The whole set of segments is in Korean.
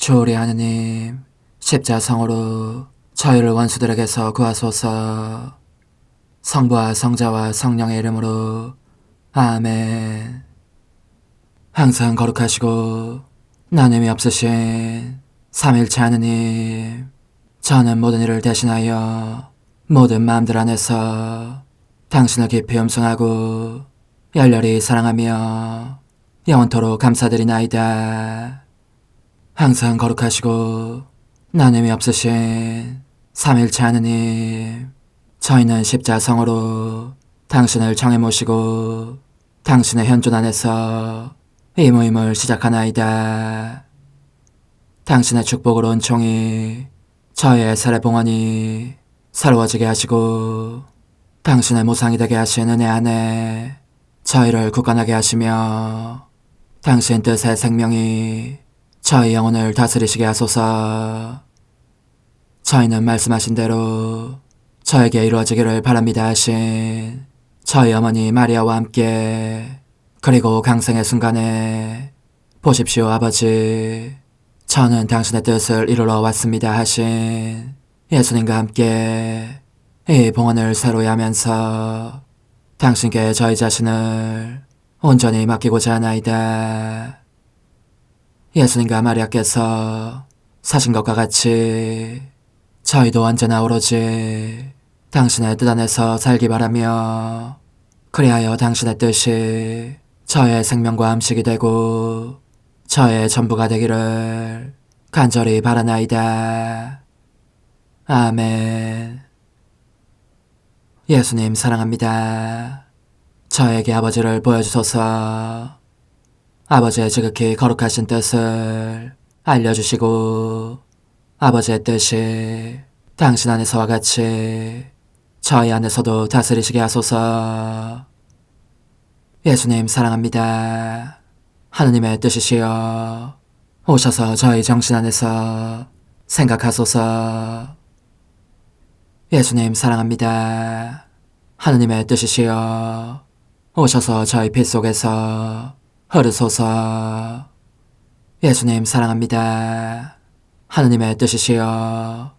주오리 하느님, 십자성으로 저희를 원수들에게서 구하소서. 성부와 성자와 성령의 이름으로 아멘. 항상 거룩하시고 나눔이 없으신 삼일체 하느님, 저는 모든 일을 대신하여 모든 마음들 안에서 당신을 깊이 음성하고 열렬히 사랑하며 영원토록 감사드리나이다. 항상 거룩하시고 나눔이 없으신 삼일체 하느님, 저희는 십자성으로 당신을 정해 모시고 당신의 현존 안에서 이 모임을 시작하나이다. 당신의 축복으로 은총이 저희의 세례봉헌이 새로워지게 하시고 당신의 모상이 되게 하신 은혜 안에 저희를 굳건하게 하시며 당신 뜻의 생명이 저희 영혼을 다스리시게 하소서. 저희는 말씀하신 대로 저에게 이루어지기를 바랍니다 하신 저희 어머니 마리아와 함께, 그리고 강생의 순간에 보십시오 아버지, 저는 당신의 뜻을 이루러 왔습니다 하신 예수님과 함께 이 봉헌을 새로이 하면서 당신께 저희 자신을 온전히 맡기고자 하나이다. 예수님과 마리아께서 사신 것과 같이 저희도 언제나 오로지 당신의 뜻 안에서 살기 바라며, 그리하여 당신의 뜻이 저의 생명과 음식이 되고 저의 전부가 되기를 간절히 바라나이다. 아멘. 예수님 사랑합니다. 저에게 아버지를 보여주소서. 아버지의 지극히 거룩하신 뜻을 알려주시고 아버지의 뜻이 당신 안에서와 같이 저희 안에서도 다스리시게 하소서. 예수님 사랑합니다. 하느님의 뜻이시여 오셔서 저희 정신 안에서 생각하소서. 예수님 사랑합니다. 하느님의 뜻이시여 오셔서 저희 피 속에서 흐르소서. 예수님 사랑합니다. 하느님의 뜻이시여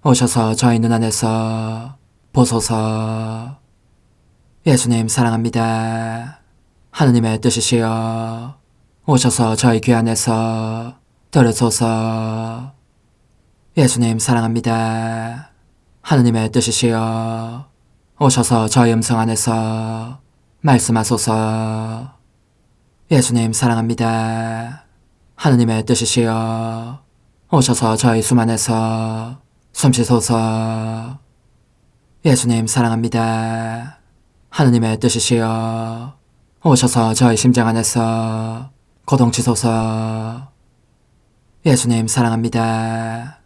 오셔서 저희 눈 안에서 보소서. 예수님 사랑합니다. 하느님의 뜻이시여 오셔서 저희 귀 안에서 들으소서. 예수님 사랑합니다. 하느님의 뜻이시여 오셔서 저희 음성 안에서 말씀하소서. 예수님 사랑합니다. 하느님의 뜻이시여 오셔서 저희 숨 안에서 숨쉬소서. 예수님 사랑합니다. 하느님의 뜻이시여 오셔서 저희 심장 안에서 고동치소서. 예수님 사랑합니다.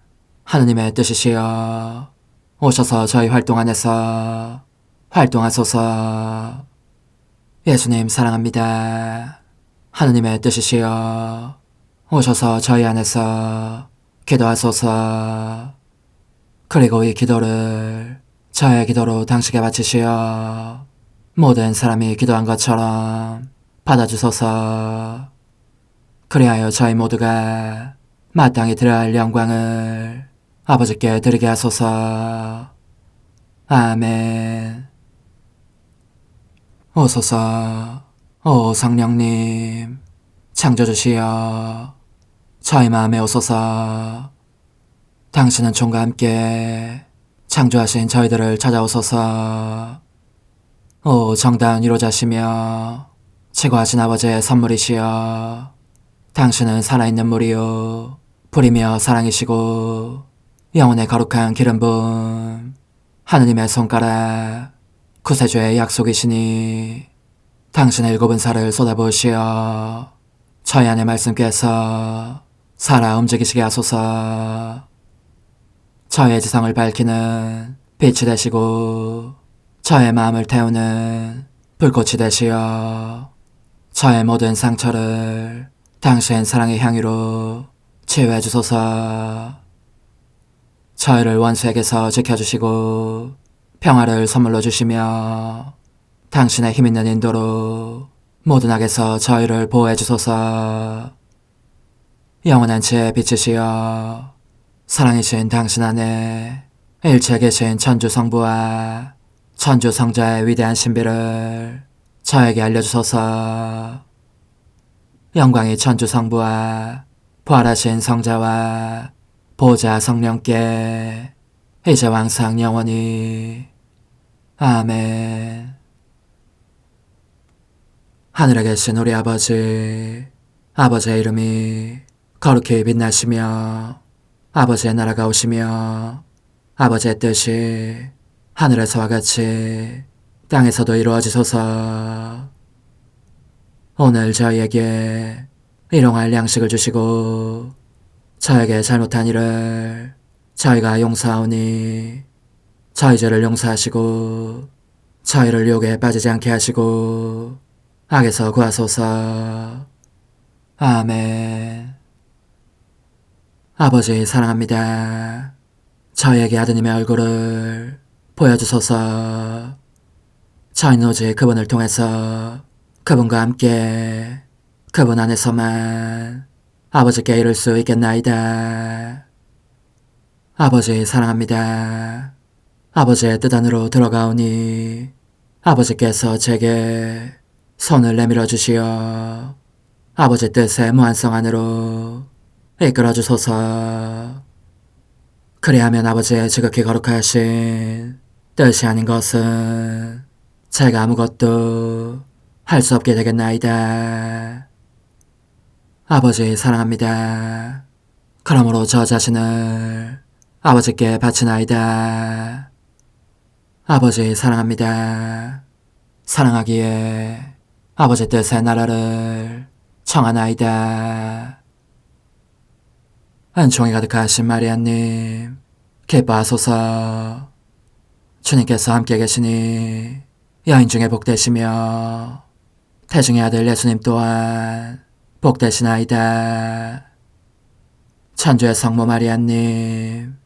하느님의 뜻이시여 오셔서 저희 활동 안에서 활동하소서. 예수님 사랑합니다. 하느님의 뜻이시여 오셔서 저희 안에서 기도하소서. 그리고 이 기도를 저의 기도로 당신께 바치시어 모든 사람이 기도한 것처럼 받아주소서. 그리하여 저희 모두가 마땅히 드려야 할 영광을 아버지께 드리게 하소서. 아멘. 오소서. 오 성령님 창조주시여 저희 마음에 오소서. 당신은 총과 함께 창조하신 저희들을 찾아오소서. 오 정다운 위로자시며 최고하신 아버지의 선물이시여 당신은 살아있는 물이요 불이며 사랑이시고 영혼의 거룩한 기름 부음 하느님의 손가락 구세주의 약속이시니 당신의 일곱은 살을 쏟아부으시어 저희 안의 말씀께서 살아 움직이시게 하소서. 저의 지성을 밝히는 빛이 되시고 저의 마음을 태우는 불꽃이 되시어 저의 모든 상처를 당신 사랑의 향유로 치유해 주소서. 저희를 원수에게서 지켜주시고 평화를 선물로 주시며 당신의 힘있는 인도로 모든 악에서 저희를 보호해 주소서. 영원한 제 빛이시여 사랑이신 당신 안에 일체 계신 천주 성부와 천주 성자의 위대한 신비를 저에게 알려주소서. 영광이 천주 성부와 부활하신 성자와 보좌 성령께 이제와 항상 영원히 아멘. 하늘에 계신 우리 아버지, 아버지의 이름이 거룩히 빛나시며 아버지의 나라가 오시며 아버지의 뜻이 하늘에서와 같이 땅에서도 이루어지소서. 오늘 저희에게 일용할 양식을 주시고 저에게 잘못한 일을 저희가 용서하오니 저희 죄를 용서하시고 저희를 유혹에 빠지지 않게 하시고 악에서 구하소서. 아멘. 아버지 사랑합니다. 저희에게 아드님의 얼굴을 보여주소서. 저희는 오직 그분을 통해서 그분과 함께 그분 안에서만 아버지께 이룰 수 있겠나이다. 아버지 사랑합니다. 아버지의 뜻 안으로 들어가오니 아버지께서 제게 손을 내밀어 주시어 아버지 뜻의 무한성 안으로 이끌어 주소서. 그리하면 아버지의 지극히 거룩하신 뜻이 아닌 것은 제가 아무것도 할 수 없게 되겠나이다. 아버지 사랑합니다. 그러므로 저 자신을 아버지께 바치나이다. 아버지 사랑합니다. 사랑하기에 아버지 뜻의 나라를 청하나이다. 은총이 가득하신 마리아님, 기뻐하소서. 주님께서 함께 계시니 여인 중에 복되시며 태중의 아들 예수님 또한 복되시나이다. 천주의 성모 마리아님,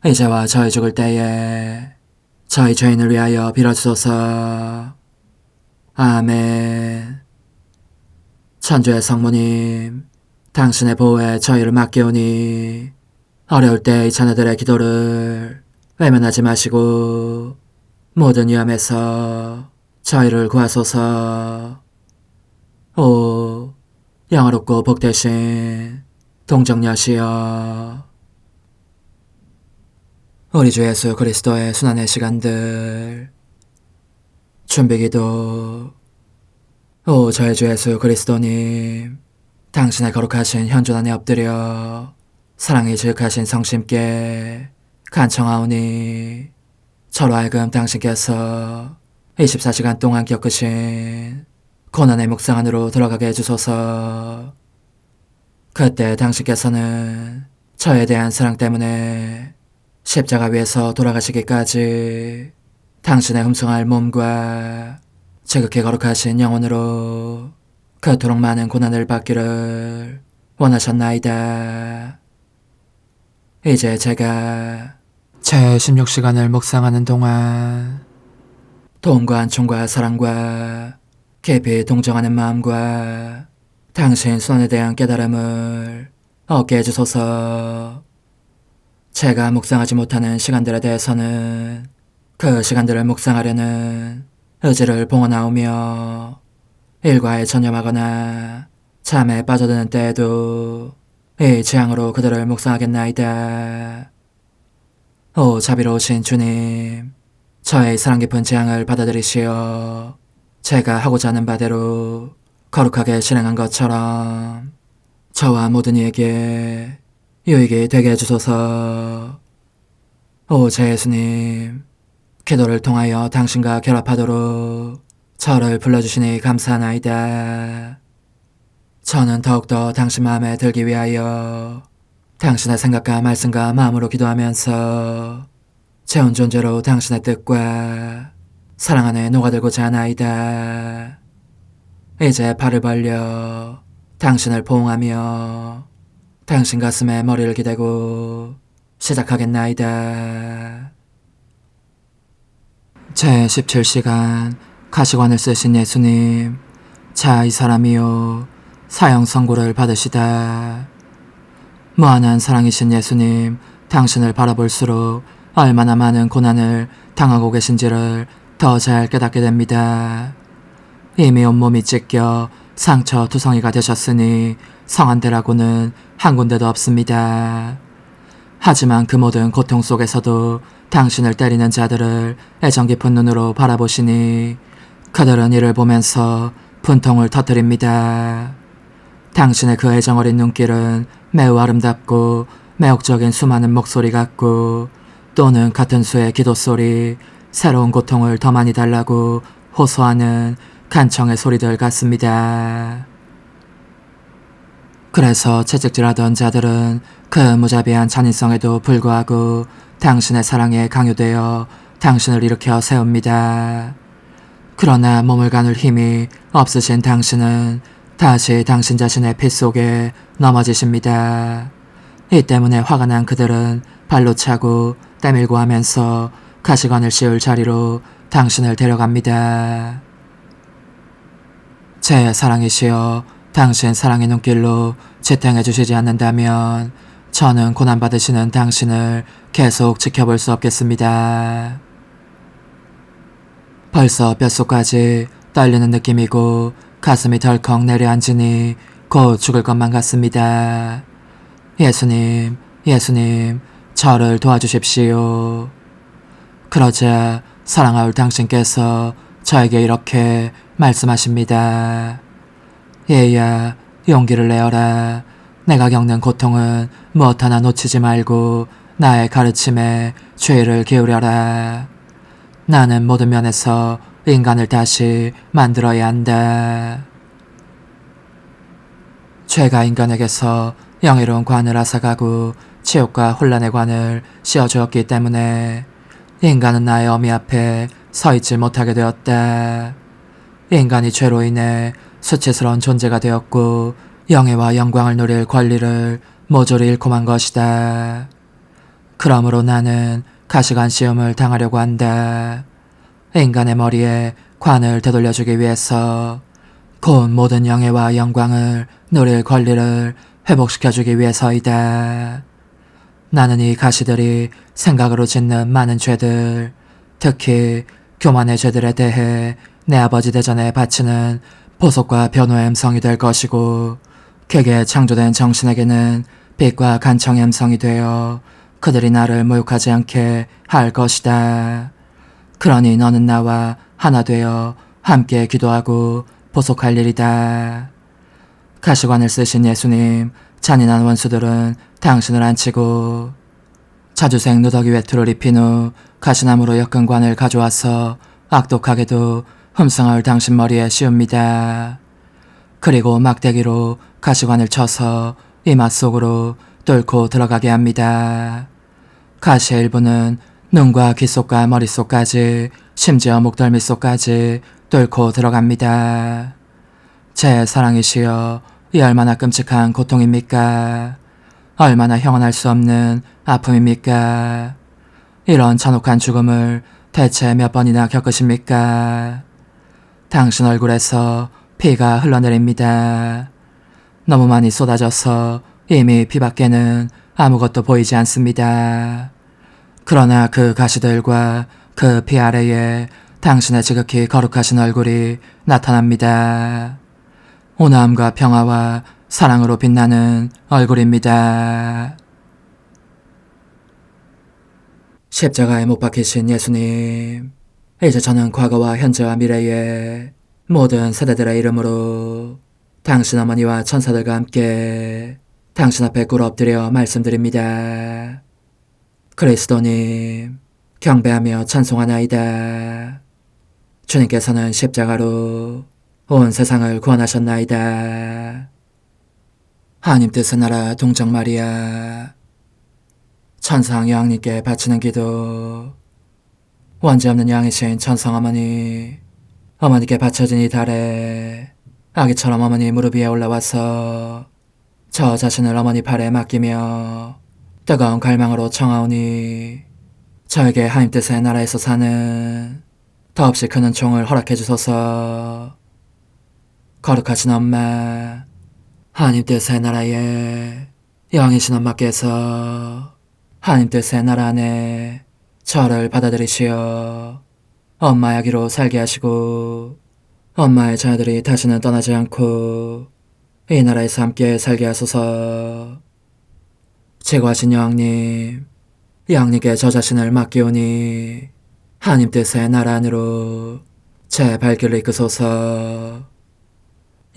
이제와 저희 죽을 때에 저희 죄인을 위하여 빌어주소서. 아멘. 천주의 성모님, 당신의 보호에 저희를 맡기오니 어려울 때 이 자녀들의 기도를 외면하지 마시고 모든 위험에서 저희를 구하소서. 오, 영화롭고 복되신 동정녀시여, 우리 주 예수 그리스도의 순환의 시간들 준비기도. 오 저희 주 예수 그리스도님, 당신의 거룩하신 현존 안에 엎드려 사랑이 지극하신 성심께 간청하오니 저로 하여금 당신께서 24시간 동안 겪으신 고난의 묵상 안으로 들어가게 해주소서. 그때 당신께서는 저에 대한 사랑 때문에 십자가 위에서 돌아가시기까지 당신의 흠숭할 몸과 지극히 거룩하신 영혼으로 그토록 많은 고난을 받기를 원하셨나이다. 이제 제가 제 16시간을 묵상하는 동안 도움과 안총과 사랑과 깊이 동정하는 마음과 당신 손에 대한 깨달음을 얻게 해주소서. 제가 묵상하지 못하는 시간들에 대해서는 그 시간들을 묵상하려는 의지를 봉헌하오며 일과에 전념하거나 잠에 빠져드는 때에도 이 재앙으로 그들을 묵상하겠나이다. 오 자비로우신 주님, 저의 사랑 깊은 재앙을 받아들이시어 제가 하고자 하는 바대로 거룩하게 실행한 것처럼 저와 모든 이에게 유익이 되게 해주소서. 오 제 예수님, 기도를 통하여 당신과 결합하도록 저를 불러주시니 감사하나이다. 저는 더욱더 당신 마음에 들기 위하여 당신의 생각과 말씀과 마음으로 기도하면서 제 온 존재로 당신의 뜻과 사랑 안에 녹아들고자 하나이다. 이제 발을 벌려 당신을 포옹하며 당신 가슴에 머리를 기대고 시작하겠나이다. 제 17시간 가시관을 쓰신 예수님, 자 이 사람이요 사형 선고를 받으시다. 무한한 사랑이신 예수님, 당신을 바라볼수록 얼마나 많은 고난을 당하고 계신지를 더 잘 깨닫게 됩니다. 이미 온몸이 찢겨 상처 투성이가 되셨으니 성한 데라고는 한 군데도 없습니다. 하지만 그 모든 고통 속에서도 당신을 때리는 자들을 애정 깊은 눈으로 바라보시니 그들은 이를 보면서 분통을 터뜨립니다. 당신의 그 애정 어린 눈길은 매우 아름답고 매혹적인 수많은 목소리 같고 또는 같은 수의 기도 소리, 새로운 고통을 더 많이 달라고 호소하는 간청의 소리들 같습니다. 그래서 채찍질하던 자들은 그 무자비한 잔인성에도 불구하고 당신의 사랑에 강요되어 당신을 일으켜 세웁니다. 그러나 몸을 가눌 힘이 없으신 당신은 다시 당신 자신의 피 속에 넘어지십니다. 이 때문에 화가 난 그들은 발로 차고 때밀고 하면서 가시관을 씌울 자리로 당신을 데려갑니다. 제 사랑이시여, 당신 사랑의 눈길로 지탱해 주시지 않는다면 저는 고난받으시는 당신을 계속 지켜볼 수 없겠습니다. 벌써 뼛속까지 떨리는 느낌이고 가슴이 덜컥 내려앉으니 곧 죽을 것만 같습니다. 예수님, 예수님, 저를 도와주십시오. 그러자 사랑하올 당신께서 저에게 이렇게 말씀하십니다. 얘야, 용기를 내어라. 내가 겪는 고통은 무엇 하나 놓치지 말고 나의 가르침에 주의를 기울여라. 나는 모든 면에서 인간을 다시 만들어야 한다. 죄가 인간에게서 영예로운 관을 앗아가고 치욕과 혼란의 관을 씌워주었기 때문에 인간은 나의 어미 앞에 서 있지 못하게 되었다. 인간이 죄로 인해 수치스러운 존재가 되었고 영예와 영광을 누릴 권리를 모조리 잃고 만 것이다. 그러므로 나는 가시관 시험을 당하려고 한다. 인간의 머리에 관을 되돌려주기 위해서, 곧 모든 영예와 영광을 누릴 권리를 회복시켜주기 위해서이다. 나는 이 가시들이 생각으로 짓는 많은 죄들, 특히 교만의 죄들에 대해 내 아버지 대전에 바치는 보석과 변호의 음성이 될 것이고, 객에 창조된 정신에게는 빛과 간청의 음성이 되어 그들이 나를 모욕하지 않게 할 것이다. 그러니 너는 나와 하나 되어 함께 기도하고 보속할 일이다. 가시관을 쓰신 예수님, 잔인한 원수들은 당신을 안치고 자주색 누더기 외투를 입힌 후 가시나무로 엮은 관을 가져와서 악독하게도 흠성할 당신 머리에 씌웁니다. 그리고 막대기로 가시관을 쳐서 이마 속으로 뚫고 들어가게 합니다. 가시의 일부는 눈과 귀 속과 머릿속까지, 심지어 목덜미 속까지 뚫고 들어갑니다. 제 사랑이시여, 이 얼마나 끔찍한 고통입니까? 얼마나 형언할 수 없는 아픔입니까? 이런 잔혹한 죽음을 대체 몇 번이나 겪으십니까? 당신 얼굴에서 피가 흘러내립니다. 너무 많이 쏟아져서 이미 피 밖에는 아무것도 보이지 않습니다. 그러나 그 가시들과 그 피 아래에 당신의 지극히 거룩하신 얼굴이 나타납니다. 온화함과 평화와 사랑으로 빛나는 얼굴입니다. 십자가에 못 박히신 예수님, 이제 저는 과거와 현재와 미래의 모든 세대들의 이름으로 당신 어머니와 천사들과 함께 당신 앞에 꿇어 엎드려 말씀드립니다. 그리스도님, 경배하며 찬송하나이다. 주님께서는 십자가로 온 세상을 구원하셨나이다. 하나님 뜻의 나라 동정 마리아, 천상 여왕님께 바치는 기도. 원죄 없는 양이신 천상 어머니, 어머니께 바쳐진 이 달에 아기처럼 어머니 무릎 위에 올라와서 저 자신을 어머니 팔에 맡기며 뜨거운 갈망으로 청하오니 저에게 하나님 뜻의 나라에서 사는 더없이 큰 은총을 허락해 주소서. 거룩하신 엄마, 하나님 뜻의 나라에 영이신 엄마께서 하나님 뜻의 나라 안에 저를 받아들이시어 엄마 아기로 살게 하시고 엄마의 자녀들이 다시는 떠나지 않고 이 나라에서 함께 살게 하소서. 제거하신 여왕님, 여왕님께 저 자신을 맡기오니 하나님 뜻의 나라 안으로 제 발길을 이끄소서.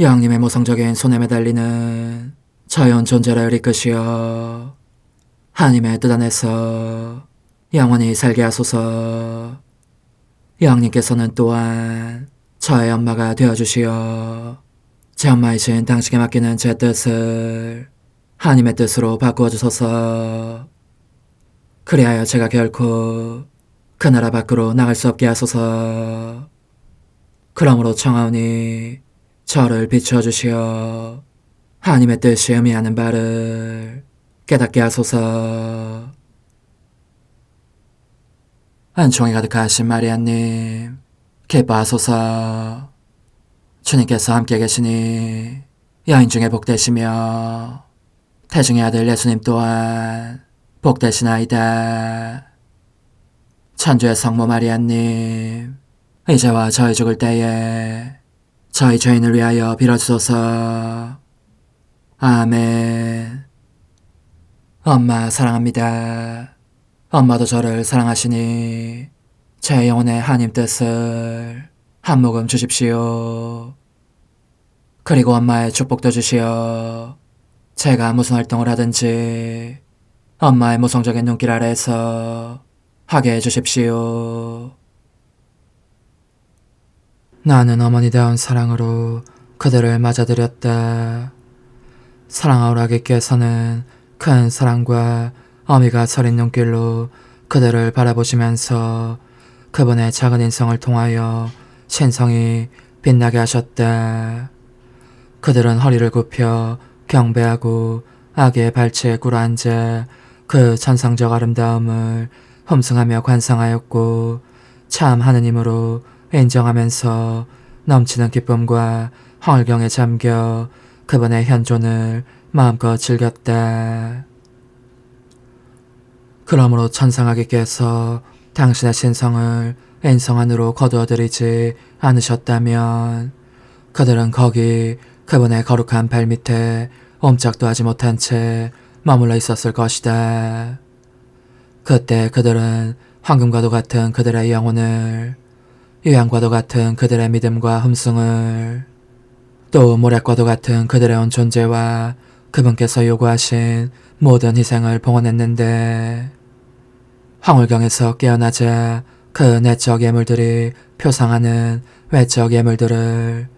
여왕님의 모성적인 손에 매달리는 자연 존재를 이끄시어 하나님의 뜻 안에서 영원히 살게 하소서. 여왕님께서는 또한 저의 엄마가 되어주시어 제 엄마이신 당신께 맡기는 제 뜻을 하나님의 뜻으로 바꾸어 주소서. 그리하여 제가 결코 그 나라 밖으로 나갈 수 없게 하소서. 그러므로 청하오니 저를 비추어 주시어 하나님의 뜻이 의미하는 바를 깨닫게 하소서. 은총이 가득하신 마리아님, 기뻐하소서. 주님께서 함께 계시니 여인 중에 복되시며 태중의 아들 예수님 또한 복되시나이다. 천주의 성모 마리아님, 이제와 저희 죽을 때에 저희 죄인을 위하여 빌어주소서. 아멘. 엄마 사랑합니다. 엄마도 저를 사랑하시니 제 영혼의 하나님 뜻을 한 모금 주십시오. 그리고 엄마의 축복도 주시어 제가 무슨 활동을 하든지 엄마의 모성적인 눈길 아래에서 하게 해주십시오. 나는 어머니다운 사랑으로 그들을 맞아들였다. 사랑하오라 아기께서는 큰 사랑과 어미가 서린 눈길로 그들을 바라보시면서 그분의 작은 인성을 통하여 신성이 빛나게 하셨다. 그들은 허리를 굽혀 경배하고 아기의 발치에 꿇어앉아 그 천상적 아름다움을 험승하며 관상하였고 참 하느님으로 인정하면서 넘치는 기쁨과 황홀경에 잠겨 그분의 현존을 마음껏 즐겼다. 그러므로 천상아기께서 당신의 신성을 인성 안으로 거두어들이지 않으셨다면 그들은 거기 그분의 거룩한 발밑에 옴짝도 하지 못한 채 머물러 있었을 것이다. 그때 그들은 황금과도 같은 그들의 영혼을, 유향과도 같은 그들의 믿음과 흠숭을, 또 모략과도 같은 그들의 온 존재와 그분께서 요구하신 모든 희생을 봉헌했는데 황홀경에서 깨어나자 그 내적 예물들이 표상하는 외적 예물들을,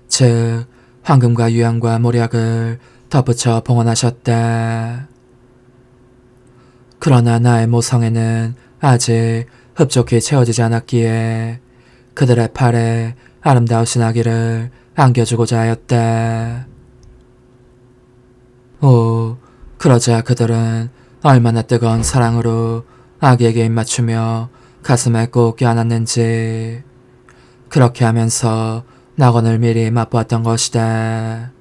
즉 황금과 유향과 모략을 덧붙여 봉헌하셨다. 그러나 나의 모성에는 아직 흡족히 채워지지 않았기에 그들의 팔에 아름다우신 아기를 안겨주고자 하였다. 오, 그러자 그들은 얼마나 뜨거운 사랑으로 아기에게 입맞추며 가슴에 꼭 껴안았는지, 그렇게 하면서 낙원을 미리 맛보았던 것이다.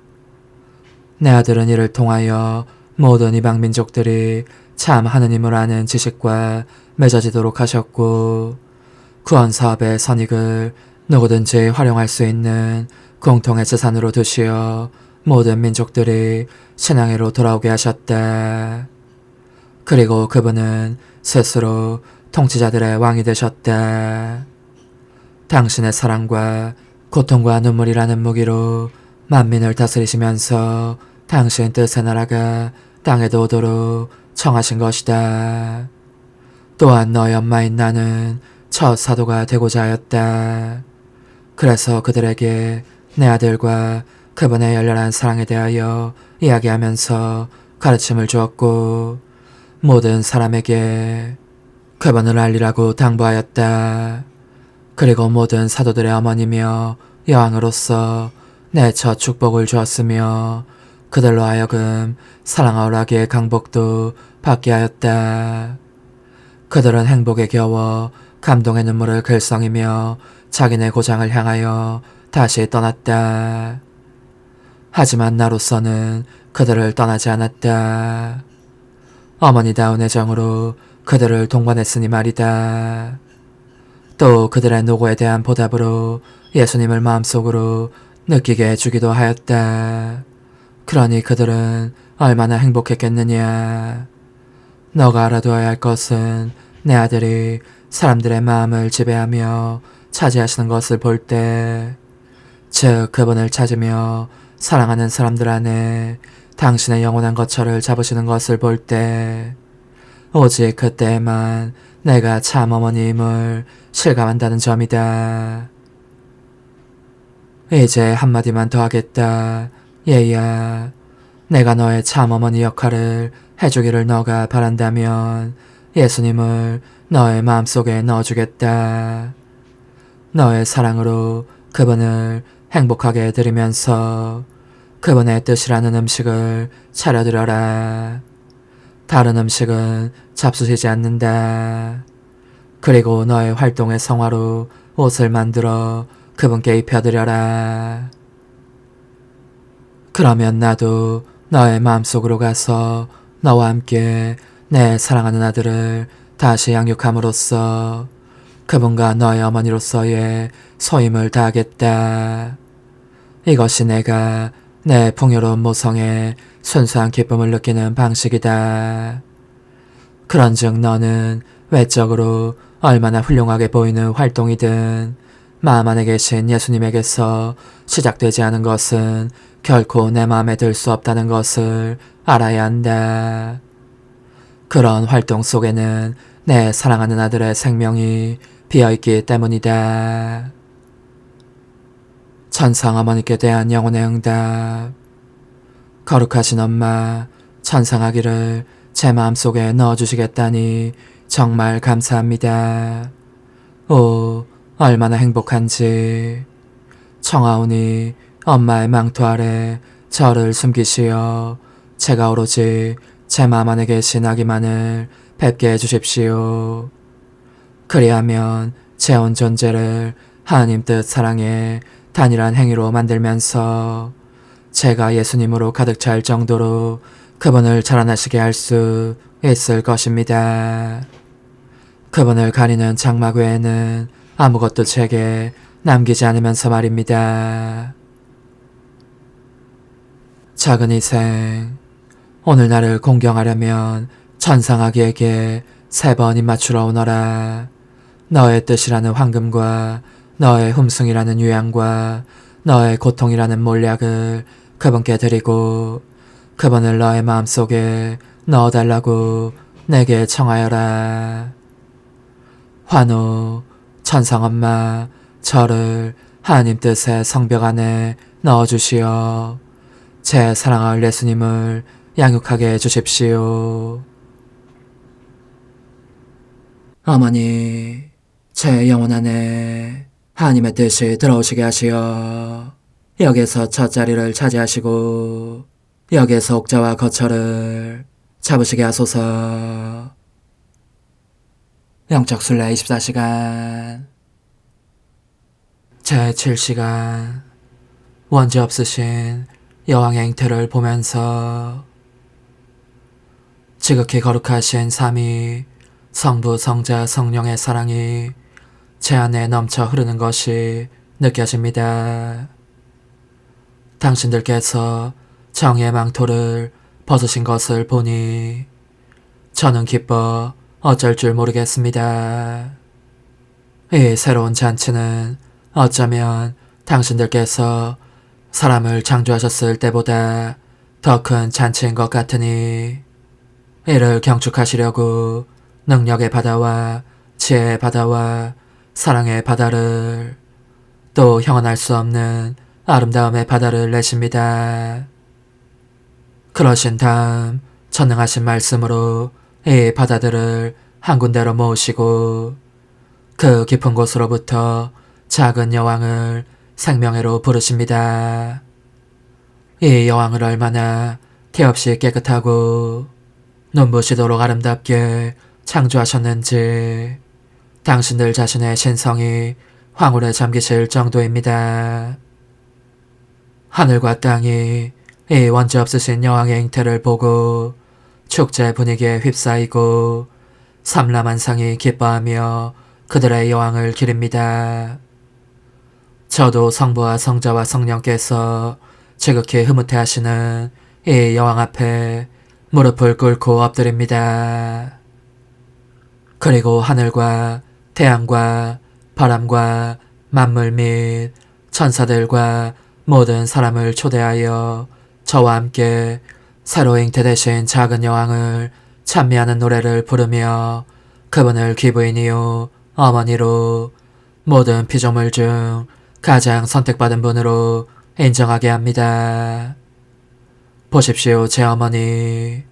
내 아들은 이를 통하여 모든 이방 민족들이 참 하느님을 아는 지식과 맺어지도록 하셨고 구원 사업의 선익을 누구든지 활용할 수 있는 공통의 재산으로 두시어 모든 민족들이 신앙으로 돌아오게 하셨다. 그리고 그분은 스스로 통치자들의 왕이 되셨다. 당신의 사랑과 고통과 눈물이라는 무기로 만민을 다스리시면서 당신 뜻의 나라가 땅에도 오도록 청하신 것이다. 또한 너의 엄마인 나는 첫 사도가 되고자 하였다. 그래서 그들에게 내 아들과 그분의 열렬한 사랑에 대하여 이야기하면서 가르침을 주었고 모든 사람에게 그분을 알리라고 당부하였다. 그리고 모든 사도들의 어머니며 여왕으로서 내 첫 축복을 주었으며 그들로 하여금 사랑하오라기의 강복도 받게 하였다. 그들은 행복에 겨워 감동의 눈물을 글썽이며 자기네 고장을 향하여 다시 떠났다. 하지만 나로서는 그들을 떠나지 않았다. 어머니다운 애정으로 그들을 동반했으니 말이다. 또 그들의 노고에 대한 보답으로 예수님을 마음속으로 느끼게 해주기도 하였다. 그러니 그들은 얼마나 행복했겠느냐. 너가 알아두어야 할 것은 내 아들이 사람들의 마음을 지배하며 차지하시는 것을 볼 때, 즉 그분을 찾으며 사랑하는 사람들 안에 당신의 영원한 거처를 잡으시는 것을 볼 때, 오직 그때에만 내가 참 어머니임을 실감한다는 점이다. 이제 한마디만 더 하겠다. 얘야, 내가 너의 참 어머니 역할을 해주기를 너가 바란다면 예수님을 너의 마음속에 넣어주겠다. 너의 사랑으로 그분을 행복하게 해드리면서 그분의 뜻이라는 음식을 차려드려라. 다른 음식은 잡수시지 않는다. 그리고 너의 활동의 성화로 옷을 만들어 그분께 입혀드려라. 그러면 나도 너의 마음속으로 가서 너와 함께 내 사랑하는 아들을 다시 양육함으로써 그분과 너의 어머니로서의 소임을 다하겠다. 이것이 내가 내 풍요로운 모성에 순수한 기쁨을 느끼는 방식이다. 그런즉 너는 외적으로 얼마나 훌륭하게 보이는 활동이든 마음 안에 계신 예수님에게서 시작되지 않은 것은 결코 내 마음에 들 수 없다는 것을 알아야 한다. 그런 활동 속에는 내 사랑하는 아들의 생명이 비어있기 때문이다. 천상 어머니께 대한 영혼의 응답. 거룩하신 엄마, 천상아기를 제 마음속에 넣어주시겠다니 정말 감사합니다. 오, 얼마나 행복한지. 청하오니 엄마의 망토 아래 저를 숨기시어 제가 오로지 제 마음 안에 계신 아기만을 뵙게 해주십시오. 그리하면 제 온 존재를 하나님 뜻 사랑의 단일한 행위로 만들면서 제가 예수님으로 가득 찰 정도로 그분을 자라나시게 할 수 있을 것입니다. 그분을 가리는 장막 외에는 아무것도 제게 남기지 않으면서 말입니다. 작은 희생, 오늘 나를 공경하려면 천상아기에게 3번 입맞추러 오너라. 너의 뜻이라는 황금과 너의 흠숭이라는 유향과 너의 고통이라는 몰약을 그분께 드리고 그분을 너의 마음속에 넣어달라고 내게 청하여라. 환호, 천상엄마, 저를 하나님 뜻의 성벽 안에 넣어주시어 제 사랑할 예수님을 양육하게 해주십시오. 어머니, 제 영혼 안에 하나님의 뜻이 들어오시게 하시어 여기서 첫 자리를 차지하시고 여기서 옥자와 거처를 잡으시게 하소서. 영적 순례 24시간 제7시간 원죄 없으신 여왕의 행태를 보면서 지극히 거룩하신 삼위 성부 성자 성령의 사랑이 제 안에 넘쳐 흐르는 것이 느껴집니다. 당신들께서 정의의 망토를 벗으신 것을 보니 저는 기뻐 어쩔 줄 모르겠습니다. 이 새로운 잔치는 어쩌면 당신들께서 사람을 창조하셨을 때보다 더 큰 잔치인 것 같으니 이를 경축하시려고 능력의 바다와 지혜의 바다와 사랑의 바다를 또 형언할 수 없는 아름다움의 바다를 내십니다. 그러신 다음 전능하신 말씀으로 이 바다들을 한 군데로 모으시고 그 깊은 곳으로부터 작은 여왕을 생명회로 부르십니다. 이 여왕을 얼마나 개없이 깨끗하고 눈부시도록 아름답게 창조하셨는지 당신들 자신의 신성이 황홀에 잠기실 정도입니다. 하늘과 땅이 이 원죄 없으신 여왕의 잉태를 보고 축제 분위기에 휩싸이고 삼라만상이 기뻐하며 그들의 여왕을 기립니다. 저도 성부와 성자와 성령께서 지극히 흐뭇해하시는 이 여왕 앞에 무릎을 꿇고 엎드립니다. 그리고 하늘과 태양과 바람과 만물 및 천사들과 모든 사람을 초대하여 저와 함께 새로 잉태되신 작은 여왕을 찬미하는 노래를 부르며 그분을 귀부인이요 어머니로 모든 피조물 중 가장 선택받은 분으로 인정하게 합니다. 보십시오, 제 어머니.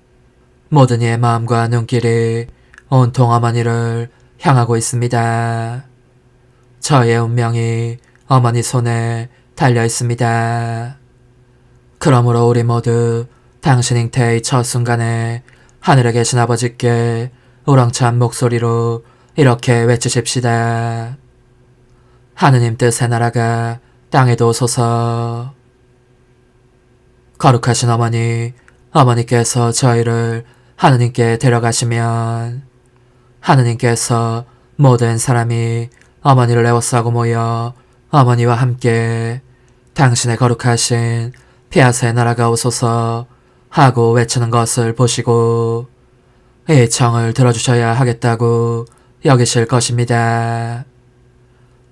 모든 이의 마음과 눈길이 온통 어머니를 향하고 있습니다. 저의 운명이 어머니 손에 달려 있습니다. 그러므로 우리 모두 당신 잉태의 첫 순간에 하늘에 계신 아버지께 우렁찬 목소리로 이렇게 외치십시다. 하느님 뜻의 나라가 땅에도 오소서. 거룩하신 어머니, 어머니께서 저희를 하느님께 데려가시면 하느님께서 모든 사람이 어머니를 애워싸고 모여 어머니와 함께 당신의 거룩하신 피아스의 나라가 오소서 하고 외치는 것을 보시고 이 청을 들어주셔야 하겠다고 여기실 것입니다.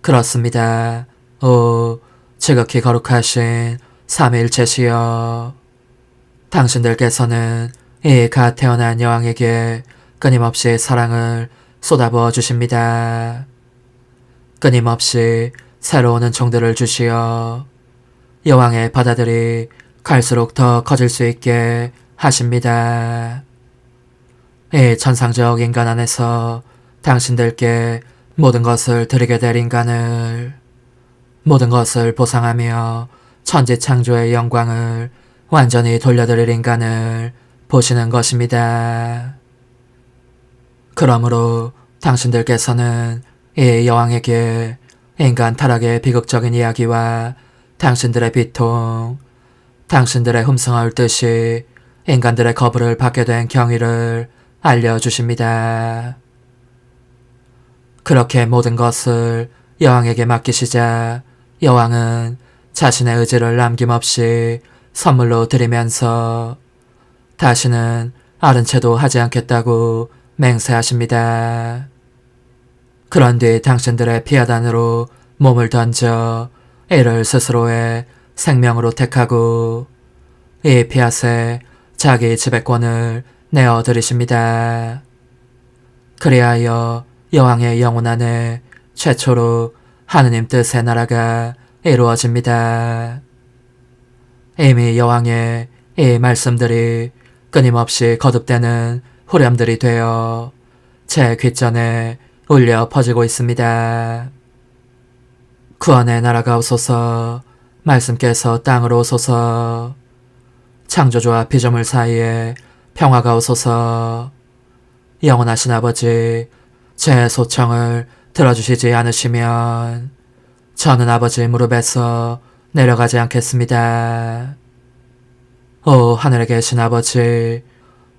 그렇습니다. 오, 지극히 거룩하신 삼위일체시여. 당신들께서는 이 갓 태어난 여왕에게 끊임없이 사랑을 쏟아부어 주십니다. 끊임없이 새로운 은총들을 주시어 여왕의 바다들이 갈수록 더 커질 수 있게 하십니다. 이 천상적 인간 안에서 당신들께 모든 것을 드리게 될 인간을, 모든 것을 보상하며 천지창조의 영광을 완전히 돌려드릴 인간을 보시는 것입니다. 그러므로 당신들께서는 이 여왕에게 인간 타락의 비극적인 이야기와 당신들의 비통, 당신들의 흠성할 듯이 인간들의 거부를 받게 된 경위를 알려주십니다. 그렇게 모든 것을 여왕에게 맡기시자 여왕은 자신의 의지를 남김없이 선물로 드리면서 다시는 아른 채도 하지 않겠다고 맹세하십니다. 그런 뒤 당신들의 피하단으로 몸을 던져 이를 스스로의 생명으로 택하고 이 피앗에 자기 지배권을 내어드리십니다. 그리하여 여왕의 영혼 안에 최초로 하느님 뜻의 나라가 이루어집니다. 이미 여왕의 이 말씀들이 끊임없이 거듭되는 후렴들이 되어 제 귓전에 울려 퍼지고 있습니다. 구원의 나라가 오소서. 말씀께서 땅으로 오소서. 창조주와 피조물 사이에 평화가 오소서. 영원하신 아버지, 제 소청을 들어주시지 않으시면 저는 아버지 무릎에서 내려가지 않겠습니다. 오 하늘에 계신 아버지,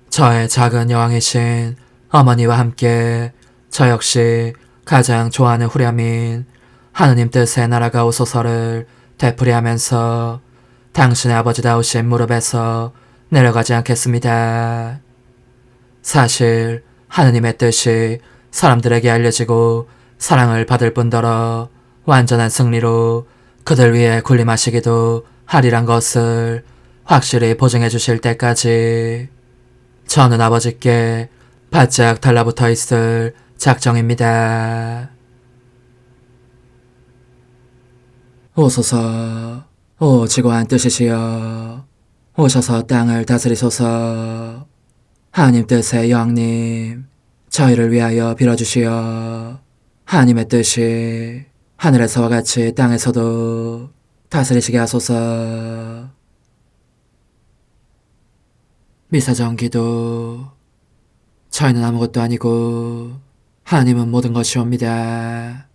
저의 작은 여왕이신 어머니와 함께 저 역시 가장 좋아하는 후렴인 하느님 뜻의 나라가 오소서를 되풀이하면서 당신의 아버지다우신 무릎에서 내려가지 않겠습니다. 사실 하느님의 뜻이 사람들에게 알려지고 사랑을 받을 뿐더러 완전한 승리로 그들 위해 군림하시기도 하리란 것을 확실히 보증해 주실 때까지 저는 아버지께 바짝 달라붙어 있을 작정입니다. 오소서, 오 지고한 뜻이시여, 오셔서 땅을 다스리소서. 하나님 뜻의 여왕님, 저희를 위하여 빌어주시어 하나님의 뜻이 하늘에서와 같이 땅에서도 다스리시게 하소서. 미사정 기도. 저희는 아무것도 아니고 하나님은 모든 것이옵니다.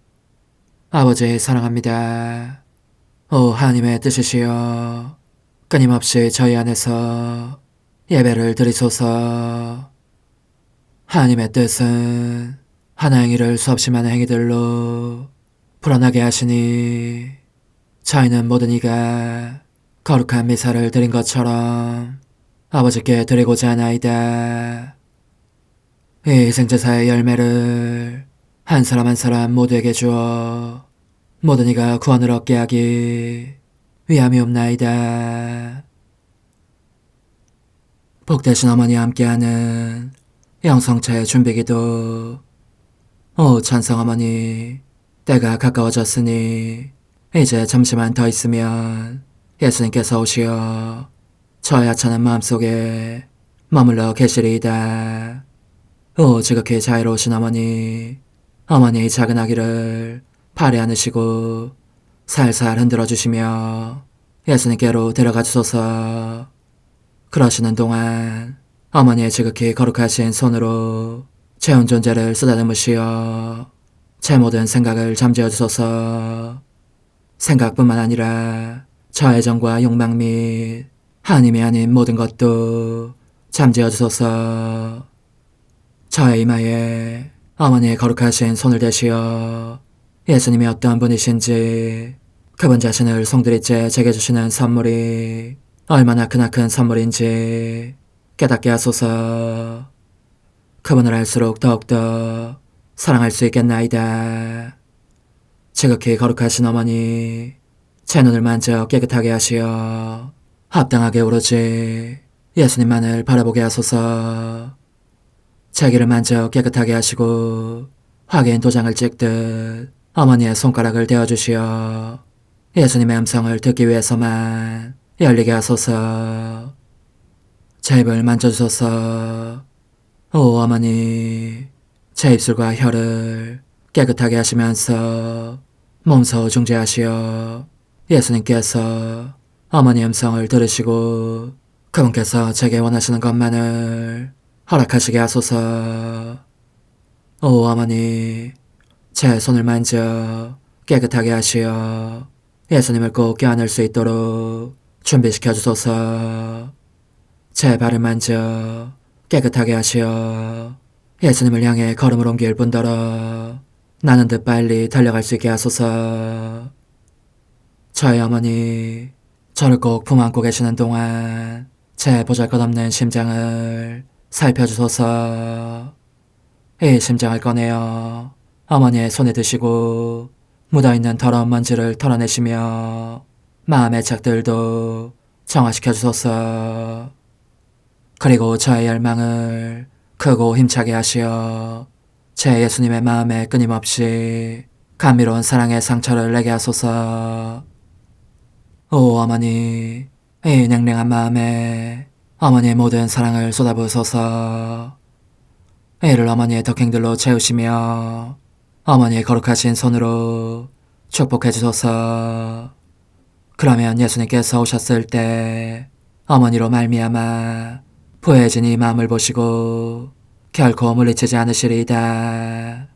아버지 사랑합니다. 오 하나님의 뜻이시여 끊임없이 저희 안에서 예배를 드리소서. 하나님의 뜻은 하나 행위를 수없이 많은 행위들로 불어나게 하시니 저희는 모든 이가 거룩한 미사를 드린 것처럼 아버지께 드리고자 하나이다. 이 희생제사의 열매를 한 사람 한 사람 모두에게 주어 모든 이가 구원을 얻게 하기 위함이옵나이다. 복되신 어머니와 함께하는 영성차의 준비기도. 오 찬성 어머니, 때가 가까워졌으니 이제 잠시만 더 있으면 예수님께서 오시어 저의 하찮은 마음속에 머물러 계시리이다. 오 지극히 자유로우신 어머니, 어머니의 작은 아기를 팔에 안으시고 살살 흔들어 주시며 예수님께로 데려가 주소서. 그러시는 동안 어머니의 지극히 거룩하신 손으로 제 온 존재를 쓰다듬으시어 제 모든 생각을 잠재워 주소서. 생각뿐만 아니라 저의 정과 욕망 및 하나님이 아닌 모든 것도 잠재워 주소서. 저의 이마에 어머니의 거룩하신 손을 대시어 예수님이 어떤 분이신지 그분 자신을 송두리째 제게 주시는 선물이 얼마나 크나큰 선물인지 깨닫게 하소서. 그분을 알수록 더욱더 사랑할 수 있겠나이다. 지극히 거룩하신 어머니, 제 눈을 만져 깨끗하게 하시어 합당하게 오로지 예수님만을 바라보게 하소서. 제 귀를 만져 깨끗하게 하시고 확인 도장을 찍듯 어머니의 손가락을 대어주시어 예수님의 음성을 듣기 위해서만 열리게 하소서. 제 입을 만져주소서. 오 어머니, 제 입술과 혀를 깨끗하게 하시면서 몸소 중재하시어 예수님께서 어머니 음성을 들으시고 그분께서 제게 원하시는 것만을 허락하시게 하소서. 오 어머니, 제 손을 만져 깨끗하게 하시어 예수님을 꼭 껴안을 수 있도록 준비시켜 주소서. 제 발을 만져 깨끗하게 하시어 예수님을 향해 걸음을 옮길 뿐더러 나는 듯 빨리 달려갈 수 있게 하소서. 저의 어머니, 저를 꼭 품 안고 계시는 동안 제 보잘것없는 심장을 살펴주소서. 이 심장을 꺼내어 어머니의 손에 드시고 묻어있는 더러운 먼지를 털어내시며 마음의 착들도 정화시켜 주소서. 그리고 저의 열망을 크고 힘차게 하시어 제 예수님의 마음에 끊임없이 감미로운 사랑의 상처를 내게 하소서. 오 어머니, 이 냉랭한 마음에 어머니의 모든 사랑을 쏟아부으소서. 이를 어머니의 덕행들로 채우시며 어머니의 거룩하신 손으로 축복해 주소서. 그러면 예수님께서 오셨을 때 어머니로 말미암아 부해진 이 마음을 보시고 결코 물리치지 않으시리이다.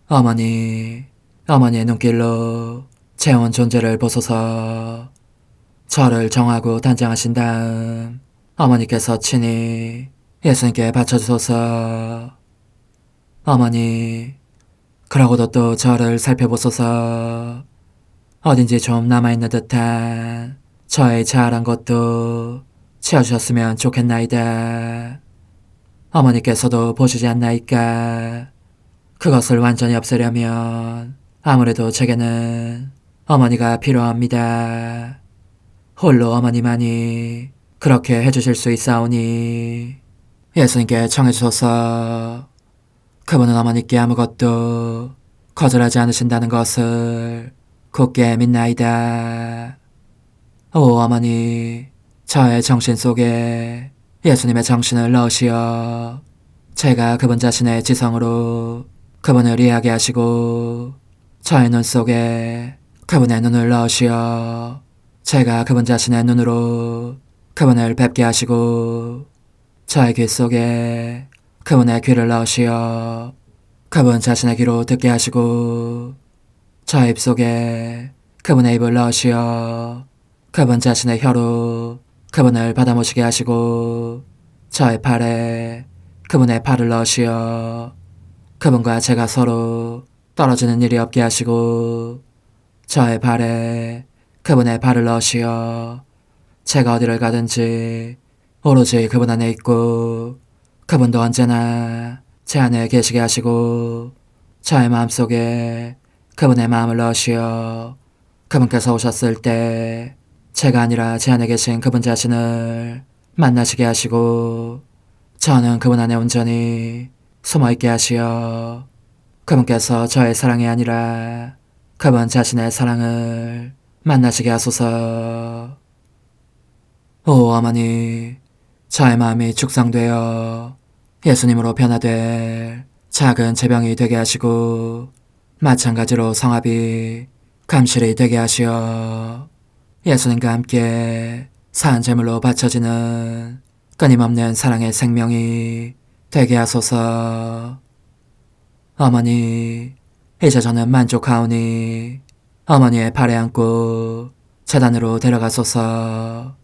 어머니, 어머니의 눈길로 제 온 존재를 보소서. 저를 정하고 단장하신 다음 어머니께서 친히 예수님께 바쳐주소서. 어머니, 그러고도 또 저를 살펴보소서. 어딘지 좀 남아있는 듯한 저의 자아란 것도 채워주셨으면 좋겠나이다. 어머니께서도 보시지 않나이까? 그것을 완전히 없애려면 아무래도 제게는 어머니가 필요합니다. 홀로 어머니만이 그렇게 해주실 수 있사오니 예수님께 청해주소서. 그분은 어머니께 아무것도 거절하지 않으신다는 것을 굳게 믿나이다. 오 어머니, 저의 정신 속에 예수님의 정신을 넣으시어 제가 그분 자신의 지성으로 그분을 이해하게 하시고 저의 눈 속에 그분의 눈을 넣으시어 제가 그분 자신의 눈으로 그분을 뵙게 하시고 저의 귀 속에 그분의 귀를 넣으시어 그분 자신의 귀로 듣게 하시고 저의 입 속에 그분의 입을 넣으시어 그분 자신의 혀로 그분을 받아모시게 하시고 저의 팔에 그분의 팔을 넣으시어 그분과 제가 서로 떨어지는 일이 없게 하시고 저의 발에 그분의 발을 넣으시어 제가 어디를 가든지 오로지 그분 안에 있고 그분도 언제나 제 안에 계시게 하시고 저의 마음속에 그분의 마음을 넣으시어 그분께서 오셨을 때 제가 아니라 제 안에 계신 그분 자신을 만나시게 하시고 저는 그분 안에 온전히 숨어있게 하시어 그분께서 저의 사랑이 아니라 그분 자신의 사랑을 만나시게 하소서. 오 어머니, 저의 마음이 축성되어 예수님으로 변화될 작은 제병이 되게 하시고 마찬가지로 성합이 감실이 되게 하시어 예수님과 함께 산 제물로 바쳐지는 끊임없는 사랑의 생명이 되게 하소서. 어머니, 이제 저는 만족하오니 어머니의 발에 안고 제단으로 데려가소서.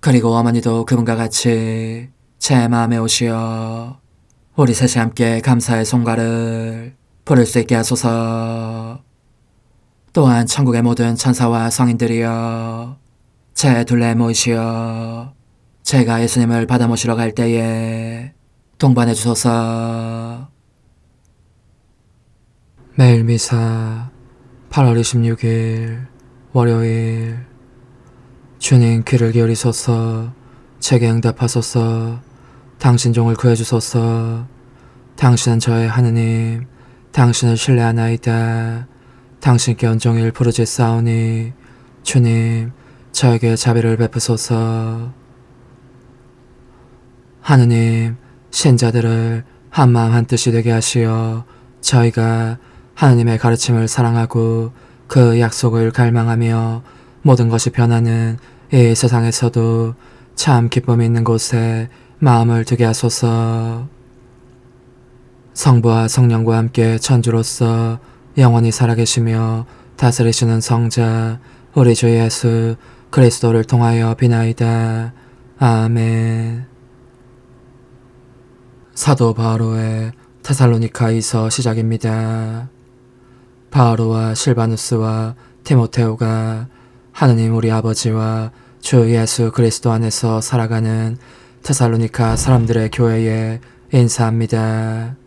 그리고 어머니도 그분과 같이 제 마음에 오시어 우리 셋이 함께 감사의 송가를 부를 수 있게 하소서. 또한 천국의 모든 천사와 성인들이여 제 둘레에 모이시어 제가 예수님을 받아 모시러 갈 때에 동반해 주소서. 매일 미사 8월 26일 월요일. 주님 귀를 기울이소서. 제게 응답하소서. 당신 종을 구해주소서. 당신은 저의 하느님, 당신을 신뢰하나이다. 당신께 온종일 부르짖사오니 주님 저에게 자비를 베푸소서. 하느님, 신자들을 한마음 한뜻이 되게 하시어 저희가 하느님의 가르침을 사랑하고 그 약속을 갈망하며 모든 것이 변하는 이 세상에서도 참 기쁨이 있는 곳에 마음을 두게 하소서. 성부와 성령과 함께 천주로서 영원히 살아계시며 다스리시는 성자 우리 주 예수 그리스도를 통하여 비나이다. 아멘. 사도 바오로의 테살로니가이서 시작입니다. 바오로와 실바누스와 디모테오가 하느님 우리 아버지와 주 예수 그리스도 안에서 살아가는 테살로니가 사람들의 교회에 인사합니다.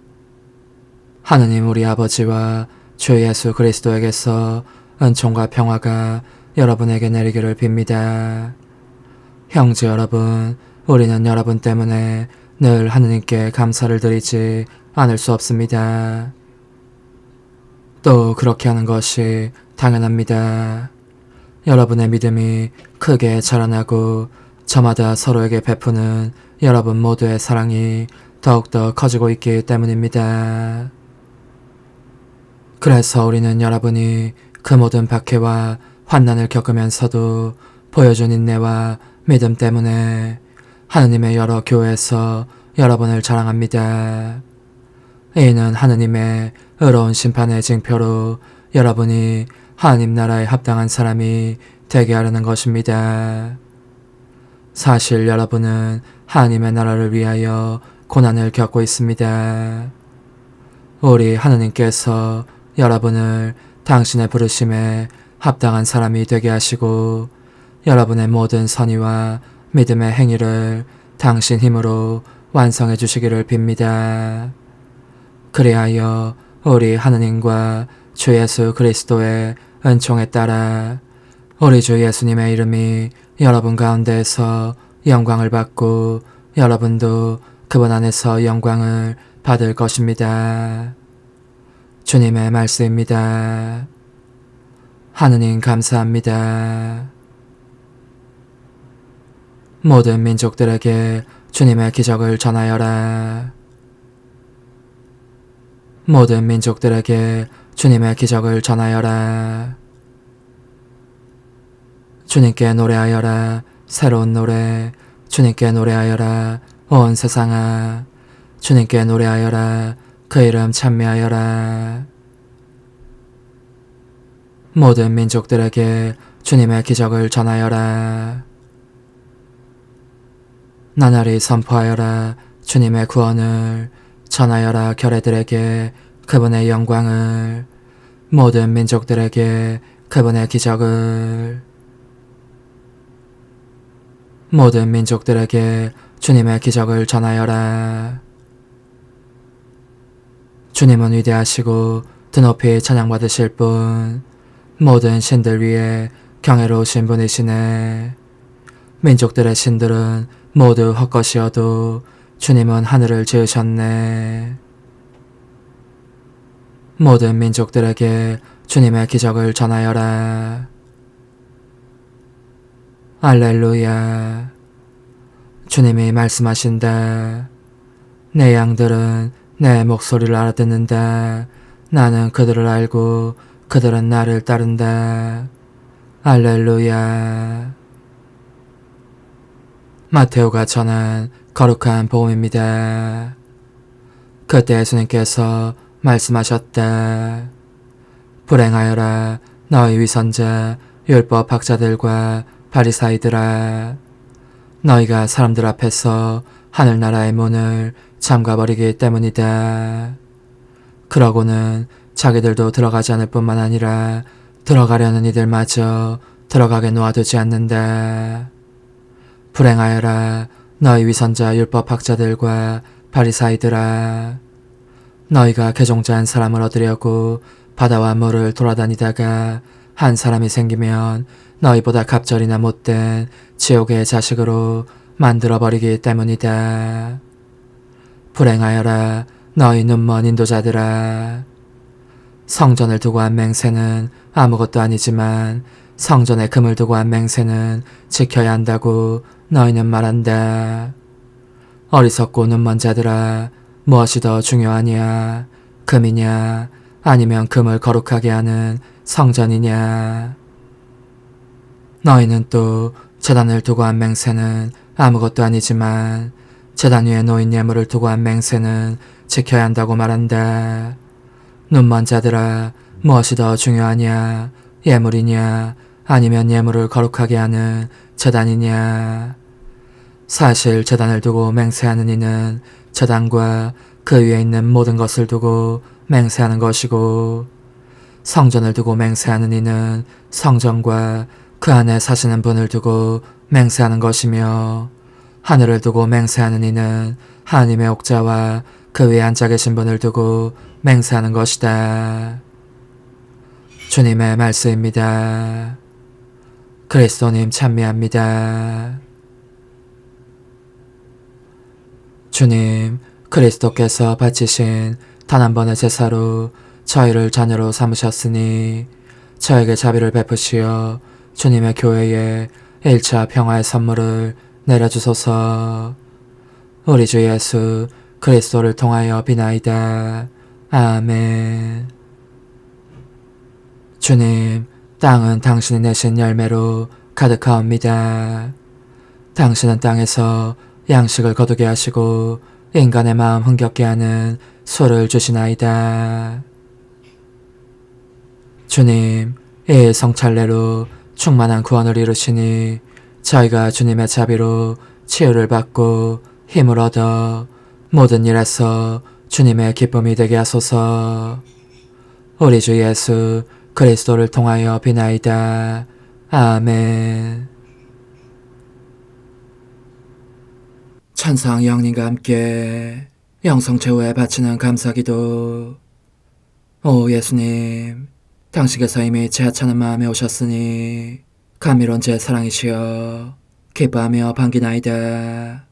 하느님 우리 아버지와 주 예수 그리스도에게서 은총과 평화가 여러분에게 내리기를 빕니다. 형제 여러분, 우리는 여러분 때문에 늘 하느님께 감사를 드리지 않을 수 없습니다. 또 그렇게 하는 것이 당연합니다. 여러분의 믿음이 크게 자라나고 저마다 서로에게 베푸는 여러분 모두의 사랑이 더욱더 커지고 있기 때문입니다. 그래서 우리는 여러분이 그 모든 박해와 환난을 겪으면서도 보여준 인내와 믿음 때문에 하느님의 여러 교회에서 여러분을 자랑합니다. 이는 하느님의 의로운 심판의 징표로 여러분이 하느님 나라에 합당한 사람이 되게 하려는 것입니다. 사실 여러분은 하느님의 나라를 위하여 고난을 겪고 있습니다. 우리 하느님께서 여러분을 당신의 부르심에 합당한 사람이 되게 하시고 여러분의 모든 선의와 믿음의 행위를 당신 힘으로 완성해 주시기를 빕니다. 그리하여 우리 하느님과 주 예수 그리스도의 은총에 따라 우리 주 예수님의 이름이 여러분 가운데에서 영광을 받고 여러분도 그분 안에서 영광을 받을 것입니다. 주님의 말씀입니다. 하느님 감사합니다. 모든 민족들에게 주님의 기적을 전하여라. 모든 민족들에게 주님의 기적을 전하여라. 주님께 노래하여라. 새로운 노래. 주님께 노래하여라. 온 세상아. 주님께 노래하여라. 그 이름 찬미하여라. 모든 민족들에게 주님의 기적을 전하여라. 나날이 선포하여라. 주님의 구원을 전하여라. 결애들에게 그분의 영광을, 모든 민족들에게 그분의 기적을, 모든 민족들에게 주님의 기적을 전하여라. 주님은 위대하시고 드높이 찬양받으실 분, 모든 신들 위에 경외로우신 분이시네. 민족들의 신들은 모두 헛것이어도 주님은 하늘을 지으셨네. 모든 민족들에게 주님의 기적을 전하여라. 알렐루야. 주님이 말씀하신다. 내 양들은 내 목소리를 알아듣는다. 나는 그들을 알고 그들은 나를 따른다. 알렐루야. 마테오가 전한 거룩한 복음입니다. 그때 예수님께서 말씀하셨다. 불행하여라 너희 위선자 율법학자들과 바리사이들아. 너희가 사람들 앞에서 하늘나라의 문을 잠가버리기 때문이다. 그러고는 자기들도 들어가지 않을 뿐만 아니라 들어가려는 이들마저 들어가게 놓아두지 않는다. 불행하여라 너희 위선자 율법학자들과 바리사이들아. 너희가 개종자한 사람을 얻으려고 바다와 물을 돌아다니다가 한 사람이 생기면 너희보다 갑절이나 못된 지옥의 자식으로 만들어버리기 때문이다. 불행하여라 너희 눈먼 인도자들아. 성전을 두고 한 맹세는 아무것도 아니지만 성전에 금을 두고 한 맹세는 지켜야 한다고 너희는 말한다. 어리석고 눈먼 자들아. 무엇이 더 중요하냐? 금이냐? 아니면 금을 거룩하게 하는 성전이냐? 너희는 또 제단을 두고 한 맹세는 아무것도 아니지만 제단 위에 놓인 예물을 두고 한 맹세는 지켜야 한다고 말한다. 눈먼 자들아. 무엇이 더 중요하냐? 예물이냐? 아니면 예물을 거룩하게 하는 제단이냐? 사실 제단을 두고 맹세하는 이는 제단과 그 위에 있는 모든 것을 두고 맹세하는 것이고, 성전을 두고 맹세하는 이는 성전과 그 안에 사시는 분을 두고 맹세하는 것이며, 하늘을 두고 맹세하는 이는 하나님의 옥자와 그 위에 앉아 계신 분을 두고 맹세하는 것이다. 주님의 말씀입니다. 그리스도님 찬미합니다. 주님, 그리스도께서 바치신 단 한 번의 제사로 저희를 자녀로 삼으셨으니 저에게 자비를 베푸시어 주님의 교회에 1차 평화의 선물을 내려주소서. 우리 주 예수 그리스도를 통하여 비나이다. 아멘. 주님, 땅은 당신이 내신 열매로 가득하옵니다. 당신은 땅에서 양식을 거두게 하시고 인간의 마음 흥겹게 하는 소를 주시나이다. 주님, 이 성찰례로 충만한 구원을 이루시니 저희가 주님의 자비로 치유를 받고 힘을 얻어 모든 일에서 주님의 기쁨이 되게 하소서. 우리 주 예수 그리스도를 통하여 비나이다. 아멘. 천상 영님과 함께 영성 최후에 바치는 감사기도. 오 예수님, 당신께서 이미 제 하찮은 마음에 오셨으니 감미로운 제 사랑이시여 기뻐하며 반기나이다.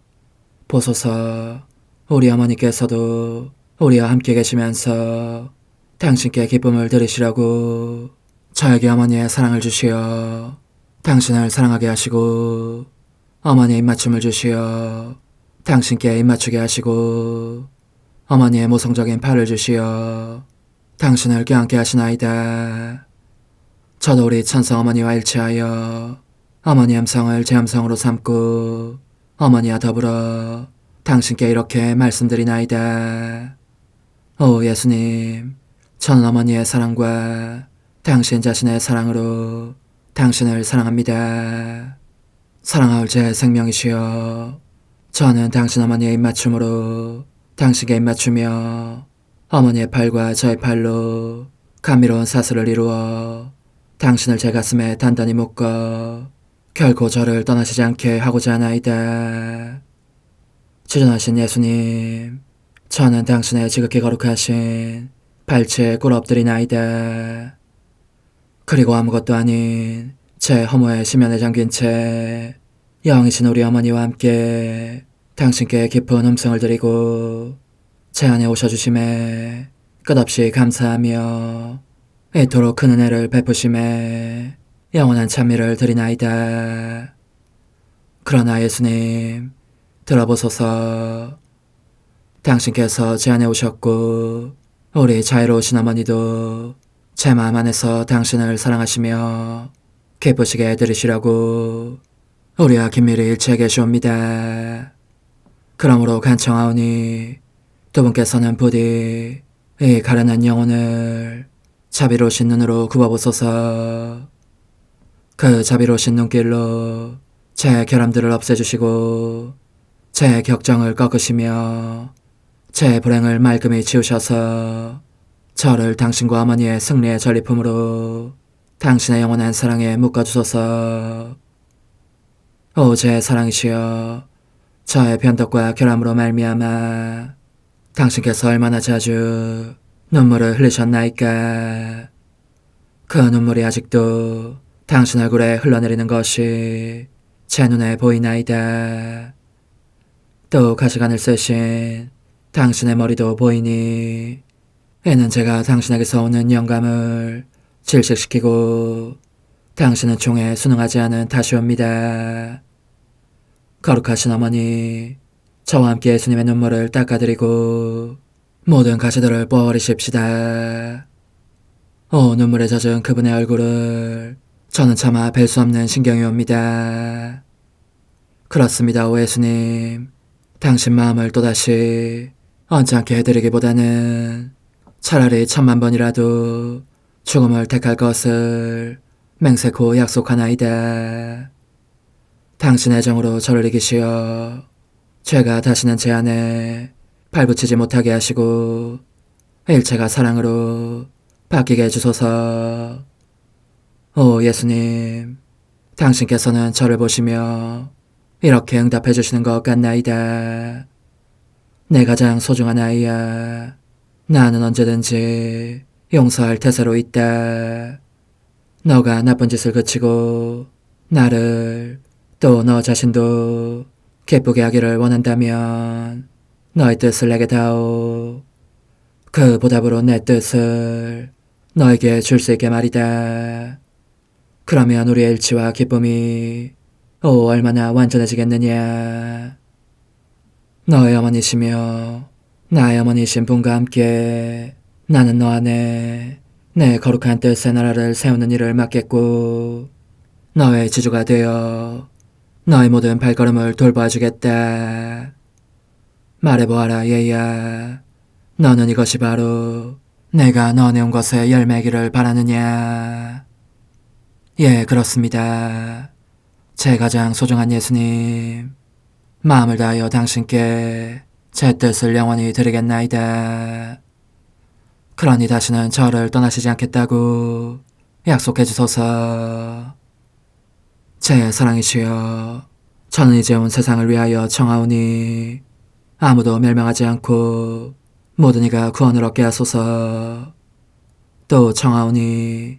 보소서, 우리 어머니께서도 우리와 함께 계시면서 당신께 기쁨을 들으시라고 저에게 어머니의 사랑을 주시어 당신을 사랑하게 하시고, 어머니의 입맞춤을 주시어 당신께 입맞추게 하시고, 어머니의 모성적인 팔을 주시어 당신을 껴안게 하시나이다. 저도 우리 천성 어머니와 일치하여 어머니 음성을 제 음성으로 삼고 어머니와 더불어 당신께 이렇게 말씀드리나이다. 오 예수님, 저는 어머니의 사랑과 당신 자신의 사랑으로 당신을 사랑합니다. 사랑하올 제 생명이시여, 저는 당신 어머니의 입맞춤으로 당신께 입맞추며 어머니의 팔과 저의 팔로 감미로운 사슬을 이루어 당신을 제 가슴에 단단히 묶어 결코 저를 떠나시지 않게 하고자 하나이다. 지존하신 예수님, 저는 당신의 지극히 거룩하신 발치에 꿇어 엎드리나이다. 그리고 아무것도 아닌 제 허무의 심연에 잠긴 채 영이신 우리 어머니와 함께 당신께 깊은 음성을 드리고 제 안에 오셔주심에 끝없이 감사하며 이토록 큰 은혜를 베푸심에 영원한 찬미를 드리나이다. 그러나 예수님, 들어보소서. 당신께서 제 안에 오셨고 우리 자유로우신 어머니도 제 마음 안에서 당신을 사랑하시며 기쁘시게 들으시려고 우리와 긴밀히 일치해 계시옵니다. 그러므로 간청하오니 두 분께서는 부디 이 가련한 영혼을 자비로우신 눈으로 굽어보소서. 그 자비로우신 눈길로 제 결함들을 없애주시고 제 격정을 꺾으시며 제 불행을 말끔히 지우셔서 저를 당신과 어머니의 승리의 전리품으로 당신의 영원한 사랑에 묶어주소서. 오 제 사랑이시여, 저의 변덕과 결함으로 말미암아 당신께서 얼마나 자주 눈물을 흘리셨나이까. 그 눈물이 아직도 당신 얼굴에 흘러내리는 것이 제 눈에 보이나이다. 또 가시관을 쓰신 당신의 머리도 보이니 이는 제가 당신에게서 오는 영감을 질식시키고 당신은 총에 순응하지 않은 탓이옵니다. 거룩하신 어머니, 저와 함께 예수님의 눈물을 닦아드리고 모든 가시들을 뽑아버리십시다. 오 눈물에 젖은 그분의 얼굴을 저는 차마 뵐 수 없는 신경이 옵니다. 그렇습니다, 오 예수님. 당신 마음을 또다시 언짢게 해드리기보다는 차라리 10,000,000번이라도 죽음을 택할 것을 맹세코 약속하나이다. 당신의 정으로 저를 이기시어 죄가 다시는 제 안에 발붙이지 못하게 하시고 일체가 사랑으로 바뀌게 해주소서. 오 예수님, 당신께서는 저를 보시며 이렇게 응답해 주시는 것 같나이다. 내 가장 소중한 아이야, 나는 언제든지 용서할 태세로 있다. 너가 나쁜 짓을 그치고 나를 또 너 자신도 기쁘게 하기를 원한다면 너의 뜻을 내게 다오. 그 보답으로 내 뜻을 너에게 줄 수 있게 말이다. 그러면 우리의 일치와 기쁨이 얼마나 완전해지겠느냐. 너의 어머니시며 나의 어머니신 분과 함께 나는 너 안에 내 거룩한 뜻의 나라를 세우는 일을 맡겠고 너의 지주가 되어 너의 모든 발걸음을 돌봐주겠다. 말해보아라 얘야, 너는 이것이 바로 내가 너네 온 것에 열매기를 바라느냐. 예, 그렇습니다. 제 가장 소중한 예수님, 마음을 다하여 당신께 제 뜻을 영원히 드리겠나이다. 그러니 다시는 저를 떠나시지 않겠다고 약속해 주소서. 제 사랑이시여, 저는 이제 온 세상을 위하여 청하오니 아무도 멸망하지 않고 모든 이가 구원을 얻게 하소서. 또 청하오니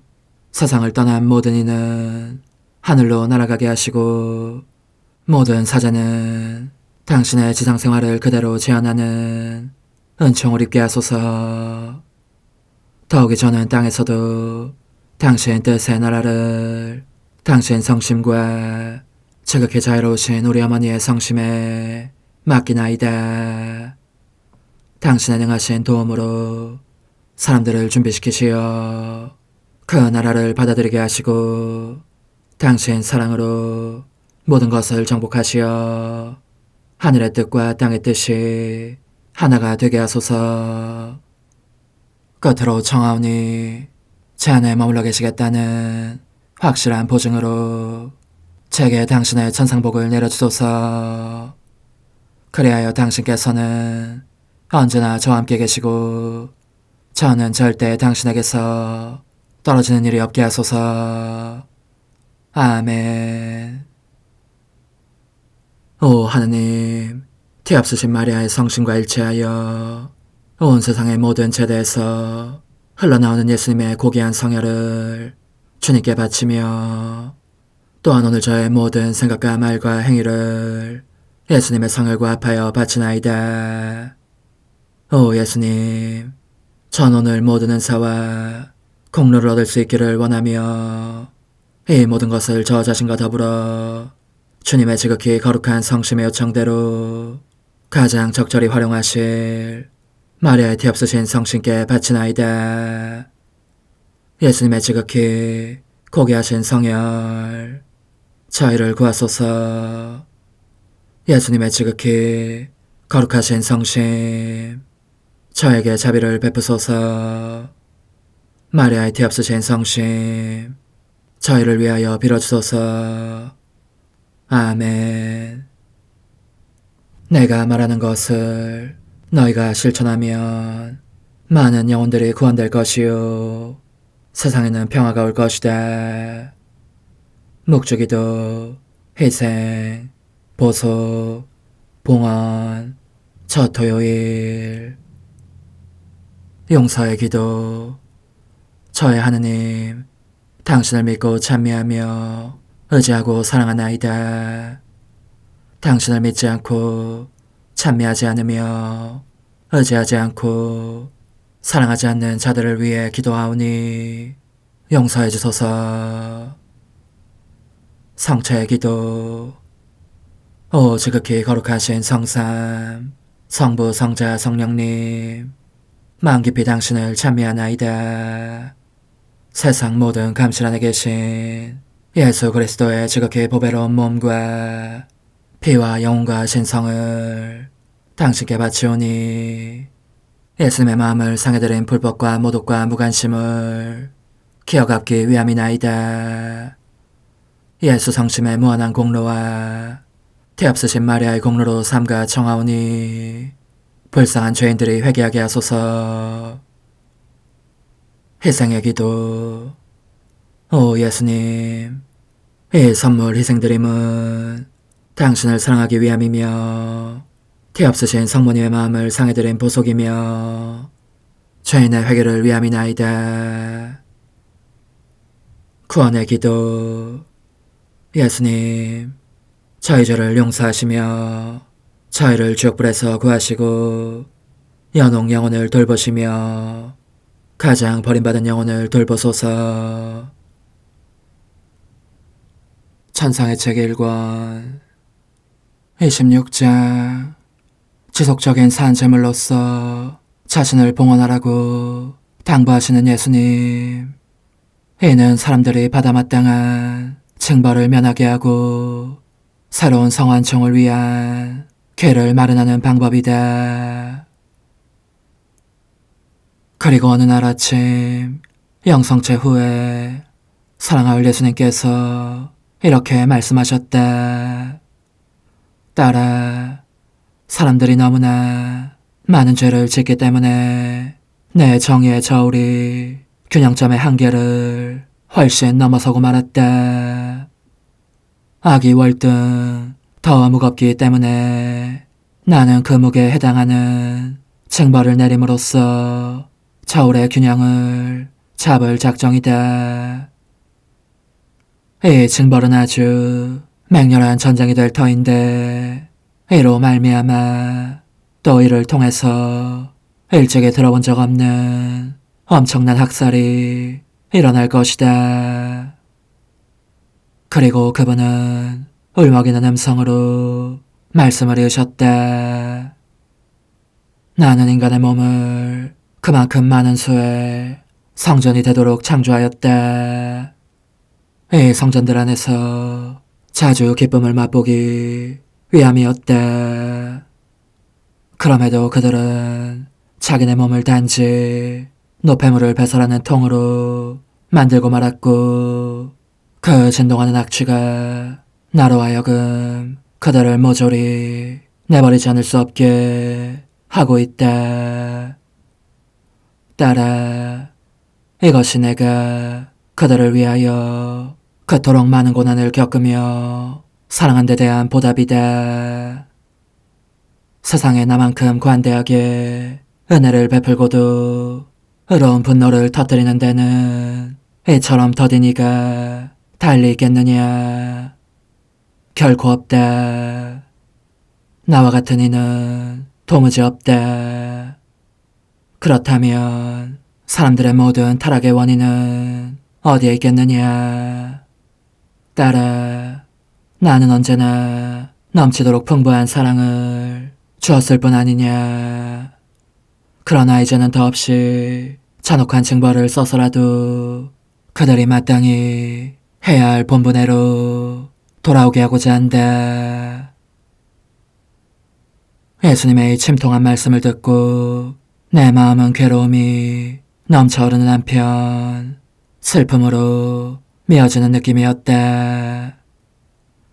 세상을 떠난 모든 이는 하늘로 날아가게 하시고 모든 사자는 당신의 지상생활을 그대로 재현하는 은총을 입게 하소서. 더욱이 저는 땅에서도 당신 뜻의 나라를 당신 성심과 지극히 자유로우신 우리 어머니의 성심에 맡기나이다. 당신의 능하신 도움으로 사람들을 준비시키시어 그 나라를 받아들이게 하시고 당신 사랑으로 모든 것을 정복하시어 하늘의 뜻과 땅의 뜻이 하나가 되게 하소서. 끝으로 청하오니 제 안에 머물러 계시겠다는 확실한 보증으로 제게 당신의 천상복을 내려주소서. 그리하여 당신께서는 언제나 저와 함께 계시고 저는 절대 당신에게서 떨어지는 일이 없게 하소서. 아멘. 오 하느님, 뒤앞서신 마리아의 성신과 일치하여 온 세상의 모든 제대에서 흘러나오는 예수님의 고귀한 성혈을 주님께 바치며 또한 오늘 저의 모든 생각과 말과 행위를 예수님의 성혈과 합하여 바치나이다. 오 예수님, 전 오늘 모든 은사와 공로를 얻을 수 있기를 원하며 이 모든 것을 저 자신과 더불어 주님의 지극히 거룩한 성심의 요청대로 가장 적절히 활용하실 마리아의 뒤앞서신 성신께 바치나이다. 예수님의 지극히 고귀하신 성혈, 저희를 구하소서. 예수님의 지극히 거룩하신 성심, 저에게 자비를 베푸소서. 마리아의 뒤앞서신 성심, 저희를 위하여 빌어주소서. 아멘. 내가 말하는 것을 너희가 실천하면 많은 영혼들이 구원될 것이요 세상에는 평화가 올 것이다. 묵주기도, 희생, 보소, 봉헌, 첫 토요일. 용서의 기도. 저의 하느님, 당신을 믿고 찬미하며 의지하고 사랑하나이다. 당신을 믿지 않고 찬미하지 않으며 의지하지 않고 사랑하지 않는 자들을 위해 기도하오니 용서해 주소서. 성체의 기도. 오 지극히 거룩하신 성삼, 성부, 성자, 성령님, 마음 깊이 당신을 찬미하나이다. 세상 모든 감실 안에 계신 예수 그리스도의 지극히 보배로운 몸과 피와 영혼과 신성을 당신께 바치오니 예수님의 마음을 상해드린 불법과 모독과 무관심을 기억하기 위함이나이다. 예수 성심의 무한한 공로와 뒤앞서신 마리아의 공로로 삼가 청하오니 불쌍한 죄인들이 회개하게 하소서. 희생의 기도. 오 예수님, 이 선물 희생드림은 당신을 사랑하기 위함이며 뒤앞서신 성모님의 마음을 상해드린 보속이며 죄인의 회개를 위함이나이다. 구원의 기도. 예수님, 저희 죄를 용서하시며 저희를 지옥불에서 구하시고 연옥 영혼을 돌보시며 가장 버림받은 영혼을 돌보소서. 천상의 책 1권 26장. 지속적인 산재물로서 자신을 봉헌하라고 당부하시는 예수님. 이는 사람들이 받아 마땅한 징벌을 면하게 하고 새로운 성환청을 위한 길을 마련하는 방법이다. 그리고 어느 날 아침 영성체 후에 사랑하올 예수님께서 이렇게 말씀하셨다. 딸아, 사람들이 너무나 많은 죄를 짓기 때문에 내 정의의 저울이 균형점의 한계를 훨씬 넘어서고 말았다. 악이 월등 더 무겁기 때문에 나는 그 무게에 해당하는 징벌을 내림으로써 저울의 균형을 잡을 작정이다. 이 징벌은 아주 맹렬한 전쟁이 될 터인데 이로 말미암아 또 이를 통해서 일찍이 들어본 적 없는 엄청난 학살이 일어날 것이다. 그리고 그분은 울먹이는 음성으로 말씀을 이으셨다. 나는 인간의 몸을 그만큼 많은 수의 성전이 되도록 창조하였다. 이 성전들 안에서 자주 기쁨을 맛보기 위함이었다. 그럼에도 그들은 자기네 몸을 단지 노폐물을 배설하는 통으로 만들고 말았고 그 진동하는 악취가 나로 하여금 그들을 모조리 내버리지 않을 수 없게 하고 있다. 딸아, 이것이 내가 그들을 위하여 그토록 많은 고난을 겪으며 사랑한 데 대한 보답이다. 세상에 나만큼 관대하게 은혜를 베풀고도 의로운 분노를 터뜨리는 데는 이처럼 더딘 이가 달리 있겠느냐. 결코 없다. 나와 같은 이는 도무지 없다. 그렇다면 사람들의 모든 타락의 원인은 어디에 있겠느냐. 딸아, 나는 언제나 넘치도록 풍부한 사랑을 주었을 뿐 아니냐. 그러나 이제는 더없이 잔혹한 징벌을 써서라도 그들이 마땅히 해야 할 본분대로 돌아오게 하고자 한다. 예수님의 침통한 말씀을 듣고 내 마음은 괴로움이 넘쳐 흐르는 한편 슬픔으로 메어지는 느낌이었다.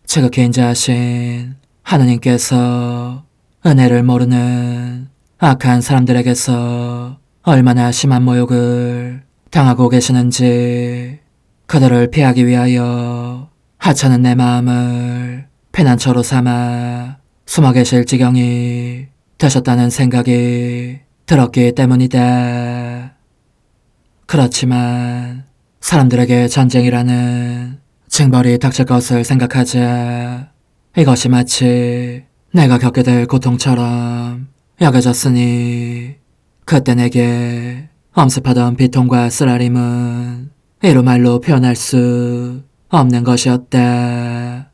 지극히 인자하신 하느님께서 은혜를 모르는 악한 사람들에게서 얼마나 심한 모욕을 당하고 계시는지 그들을 피하기 위하여 하찮은 내 마음을 피난처로 삼아 숨어 계실 지경이 되셨다는 생각이 들었기 때문이다. 그렇지만 사람들에게 전쟁이라는 징벌이 닥칠 것을 생각하자 이것이 마치 내가 겪게 될 고통처럼 여겨졌으니 그때 내게 엄습하던 비통과 쓰라림은 이루 말로 표현할 수 없는 것이었다.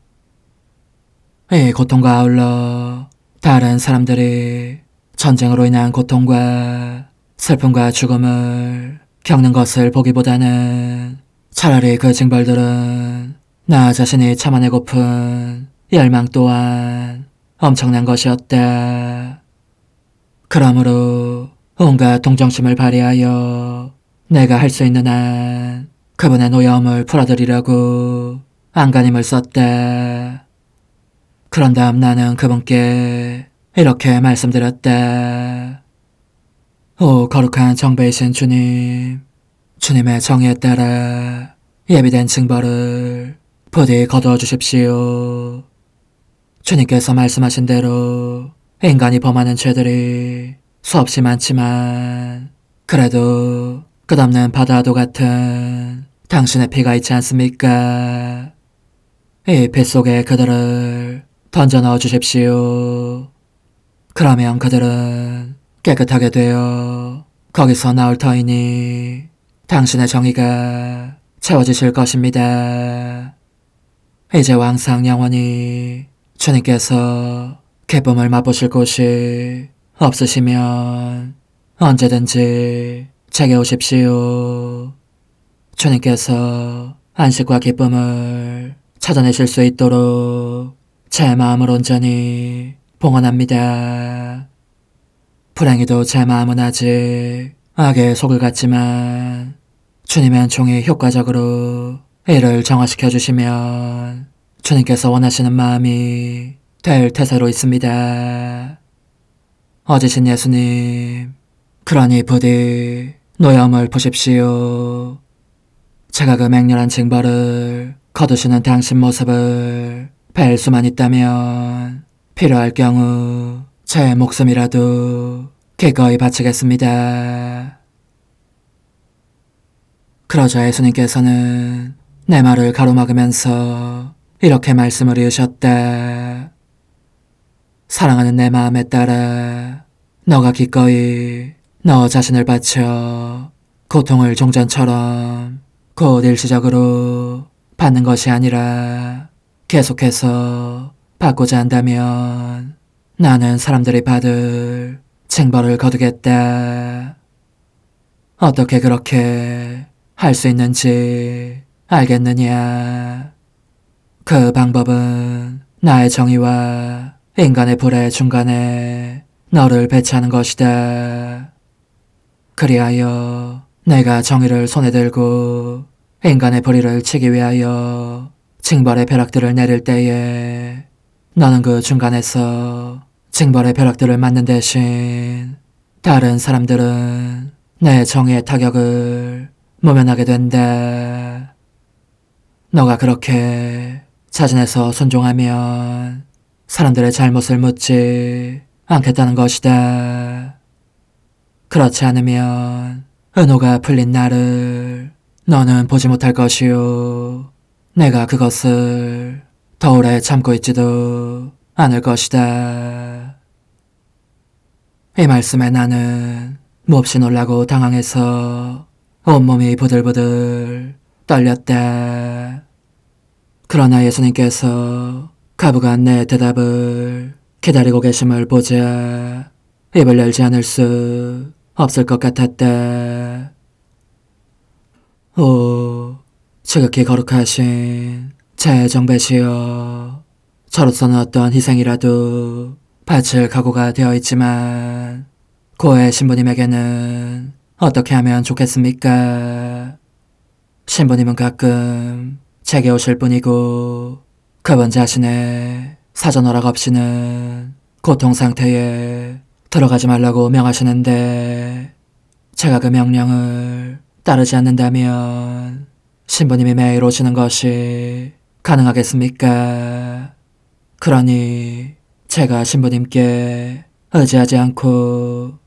이 고통과 아울러 다른 사람들이 전쟁으로 인한 고통과 슬픔과 죽음을 겪는 것을 보기보다는 차라리 그 징벌들은 나 자신이 참아내고픈 열망 또한 엄청난 것이었다. 그러므로 온갖 동정심을 발휘하여 내가 할 수 있는 한 그분의 노여움을 풀어드리려고 안간힘을 썼다. 그런 다음 나는 그분께 이렇게 말씀드렸다. 오 거룩한 정배이신 주님, 주님의 정의에 따라 예비된 징벌을 부디 거두어 주십시오. 주님께서 말씀하신 대로 인간이 범하는 죄들이 수없이 많지만 그래도 끝없는 바다도 같은 당신의 피가 있지 않습니까? 이 피 속에 그들을 던져 넣어 주십시오. 그러면 그들은 깨끗하게 되어 거기서 나올 터이니 당신의 정의가 채워지실 것입니다. 이제 왕상 영원히 주님께서 기쁨을 맛보실 곳이 없으시면 언제든지 제게 오십시오. 주님께서 안식과 기쁨을 찾아내실 수 있도록 제 마음을 온전히 봉헌합니다. 불행히도 제 마음은 아직 악의 속을 같지만 주님의 종이 효과적으로 이를 정화시켜 주시면 주님께서 원하시는 마음이 될 태세로 있습니다. 어지신 예수님, 그러니 부디 노여움을 푸십시오. 제가 그 맹렬한 징벌을 거두시는 당신 모습을 뵐 수만 있다면 필요할 경우 제 목숨이라도 기꺼이 바치겠습니다. 그러자 예수님께서는 내 말을 가로막으면서 이렇게 말씀을 이으셨다. 사랑하는 내 마음에 따라 너가 기꺼이 너 자신을 바쳐 고통을 종전처럼 곧 일시적으로 받는 것이 아니라 계속해서 받고자 한다면 나는 사람들이 받을 징벌을 거두겠다. 어떻게 그렇게 할 수 있는지 알겠느냐? 그 방법은 나의 정의와 인간의 불의 중간에 너를 배치하는 것이다. 그리하여 내가 정의를 손에 들고 인간의 불의를 치기 위하여 징벌의 벼락들을 내릴 때에 너는 그 중간에서 징벌의 벼락들을 맞는 대신 다른 사람들은 내 정의의 타격을 모면하게 된다. 너가 그렇게 자진해서 순종하면 사람들의 잘못을 묻지 않겠다는 것이다. 그렇지 않으면 은호가 풀린 나를 너는 보지 못할 것이요. 내가 그것을 더 오래 참고 있지도 않을 것이다. 이 말씀에 나는 몹시 놀라고 당황해서 온몸이 부들부들 떨렸다. 그러나 예수님께서 가부간 내 대답을 기다리고 계심을 보자 입을 열지 않을 수 없을 것 같았다. 오, 지극히 거룩하신 제 정배시여, 저로서는 어떤 희생이라도 바칠 각오가 되어 있지만 고해 신부님에게는 어떻게 하면 좋겠습니까? 신부님은 가끔 제게 오실 뿐이고 그분 자신의 사전 허락 없이는 고통 상태에 들어가지 말라고 명하시는데 제가 그 명령을 따르지 않는다면 신부님이 매일 오시는 것이 가능하겠습니까? 그러니 제가 신부님께 의지하지 않고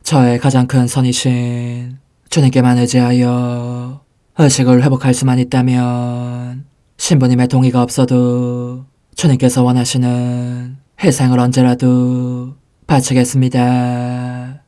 저의 가장 큰 선이신 주님께만 의지하여 의식을 회복할 수만 있다면 신부님의 동의가 없어도 주님께서 원하시는 희생을 언제라도 바치겠습니다.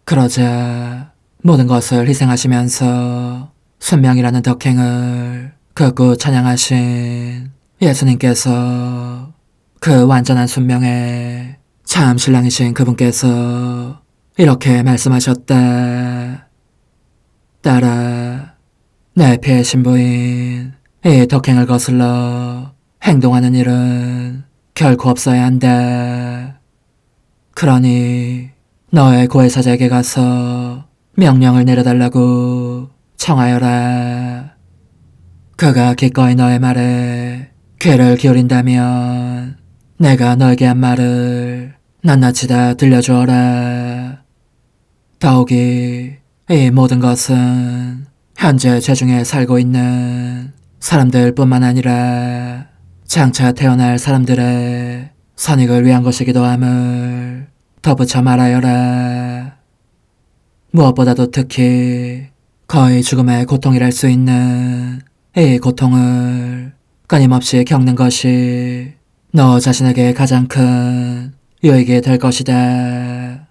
그러자 모든 것을 희생하시면서 순명이라는 덕행을 극구 찬양하신 예수님께서 그 완전한 순명에 참 신랑이신 그분께서 이렇게 말씀하셨다. 딸아, 내 피의 신부인 이 덕행을 거슬러 행동하는 일은 결코 없어야 한다. 그러니 너의 고해사자에게 가서 명령을 내려달라고 청하여라. 그가 기꺼이 너의 말에 귀를 기울인다면 내가 너에게 한 말을 낱낱이 다 들려주어라. 더욱이 이 모든 것은 현재 죄중에 살고 있는 사람들 뿐만 아니라 장차 태어날 사람들의 선익을 위한 것이기도 함을 덧붙여 말하여라. 무엇보다도 특히 거의 죽음의 고통이랄 수 있는 이 고통을 끊임없이 겪는 것이 너 자신에게 가장 큰 유익이 될 것이다.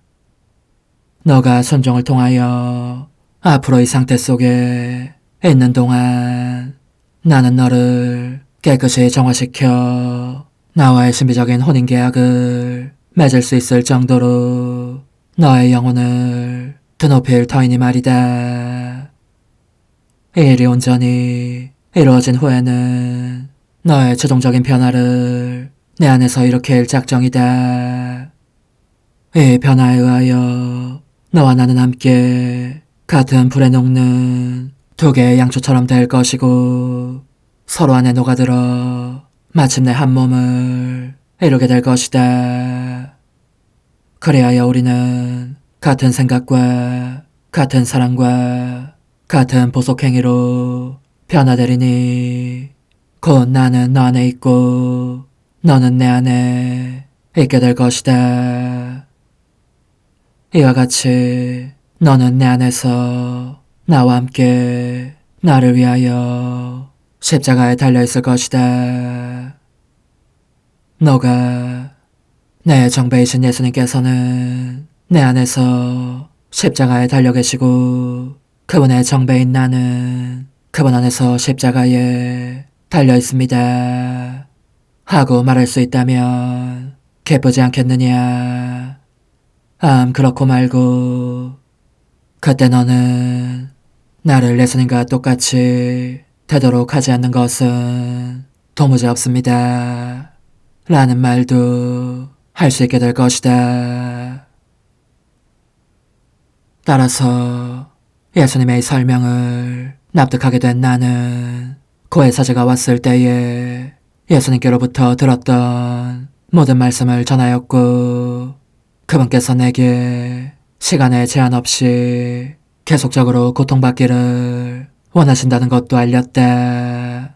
너가 순종을 통하여 앞으로 이 상태 속에 있는 동안 나는 너를 깨끗이 정화시켜 나와의 신비적인 혼인계약을 맺을 수 있을 정도로 너의 영혼을 드높일 터이니 말이다. 이 일이 온전히 이루어진 후에는 너의 최종적인 변화를 내 안에서 일으킬 작정이다. 이 변화에 의하여 너와 나는 함께 같은 불에 녹는 두 개의 양초처럼 될 것이고 서로 안에 녹아들어 마침내 한 몸을 이루게 될 것이다. 그리하여 우리는 같은 생각과 같은 사랑과 같은 보속행위로 변화되리니 곧 나는 너 안에 있고 너는 내 안에 있게 될 것이다. 이와 같이 너는 내 안에서 나와 함께 나를 위하여 십자가에 달려있을 것이다. 너가 내 정배이신 예수님께서는 내 안에서 십자가에 달려 계시고 그분의 정배인 나는 그분 안에서 십자가에 달려 있습니다. 하고 말할 수 있다면 기쁘지 않겠느냐? 그렇고 말고 그때 너는 나를 예수님과 똑같이 되도록 하지 않는 것은 도무지 없습니다. 라는 말도 할 수 있게 될 것이다. 따라서 예수님의 설명을 납득하게 된 나는 고해사제가 왔을 때에 예수님께로부터 들었던 모든 말씀을 전하였고 그분께서 내게 시간에 제한 없이 계속적으로 고통받기를 원하신다는 것도 알렸다.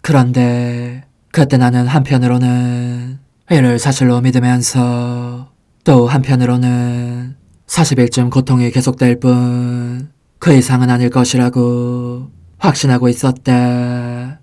그런데 그때 나는 한편으로는 이를 사실로 믿으면서 또 한편으로는 40일쯤 고통이 계속될 뿐 그 이상은 아닐 것이라고 확신하고 있었다.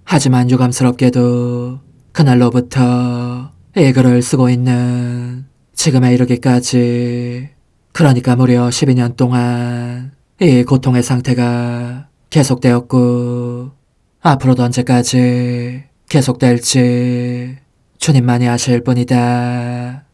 하지만 유감스럽게도 그날로부터 이 글을 쓰고 있는 지금에 이르기까지, 그러니까 무려 12년 동안 이 고통의 상태가 계속되었고 앞으로도 언제까지 계속될지 주님만이 아실 뿐이다.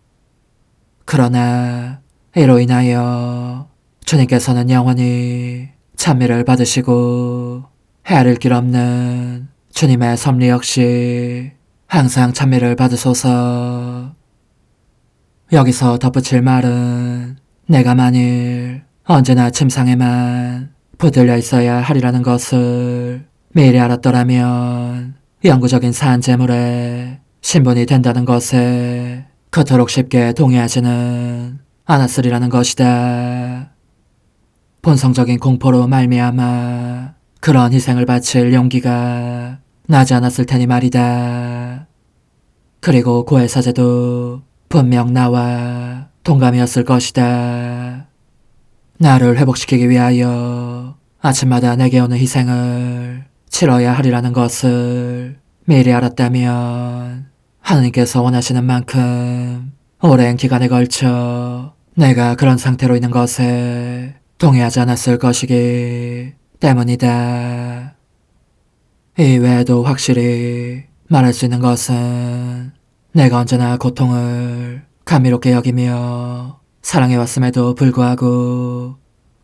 그러나 이로 인하여 주님께서는 영원히 찬미를 받으시고 헤아릴 길 없는 주님의 섭리 역시 항상 찬미를 받으소서. 여기서 덧붙일 말은 내가 만일 언제나 침상에만 붙들려 있어야 하리라는 것을 미리 알았더라면 영구적인 산재물에 신분이 된다는 것에 그토록 쉽게 동의하지는 않았으리라는 것이다. 본성적인 공포로 말미암아 그런 희생을 바칠 용기가 나지 않았을 테니 말이다. 그리고 고해사제도 분명 나와 동감이었을 것이다. 나를 회복시키기 위하여 아침마다 내게 오는 희생을 치러야 하리라는 것을 미리 알았다면 하느님께서 원하시는 만큼 오랜 기간에 걸쳐 내가 그런 상태로 있는 것에 동의하지 않았을 것이기 때문이다. 이외에도 확실히 말할 수 있는 것은 내가 언제나 고통을 감미롭게 여기며 사랑해왔음에도 불구하고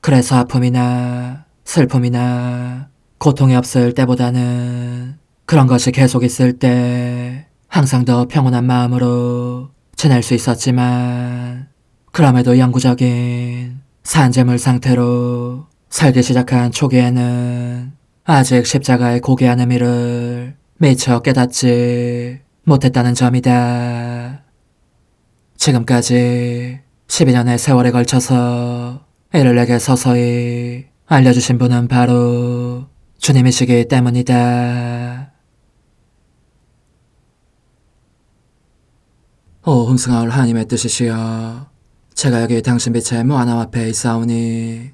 그래서 아픔이나 슬픔이나 고통이 없을 때보다는 그런 것이 계속 있을 때 항상 더 평온한 마음으로 지낼 수 있었지만 그럼에도 영구적인 산재물 상태로 살기 시작한 초기에는 아직 십자가의 고귀한 의미를 미처 깨닫지 못했다는 점이다. 지금까지 12년의 세월에 걸쳐서 이를 내게 서서히 알려주신 분은 바로 주님이시기 때문이다. 오 흥승하올 하나님의 뜻이시여, 제가 여기 당신 빛의 무한함 앞에 있사오니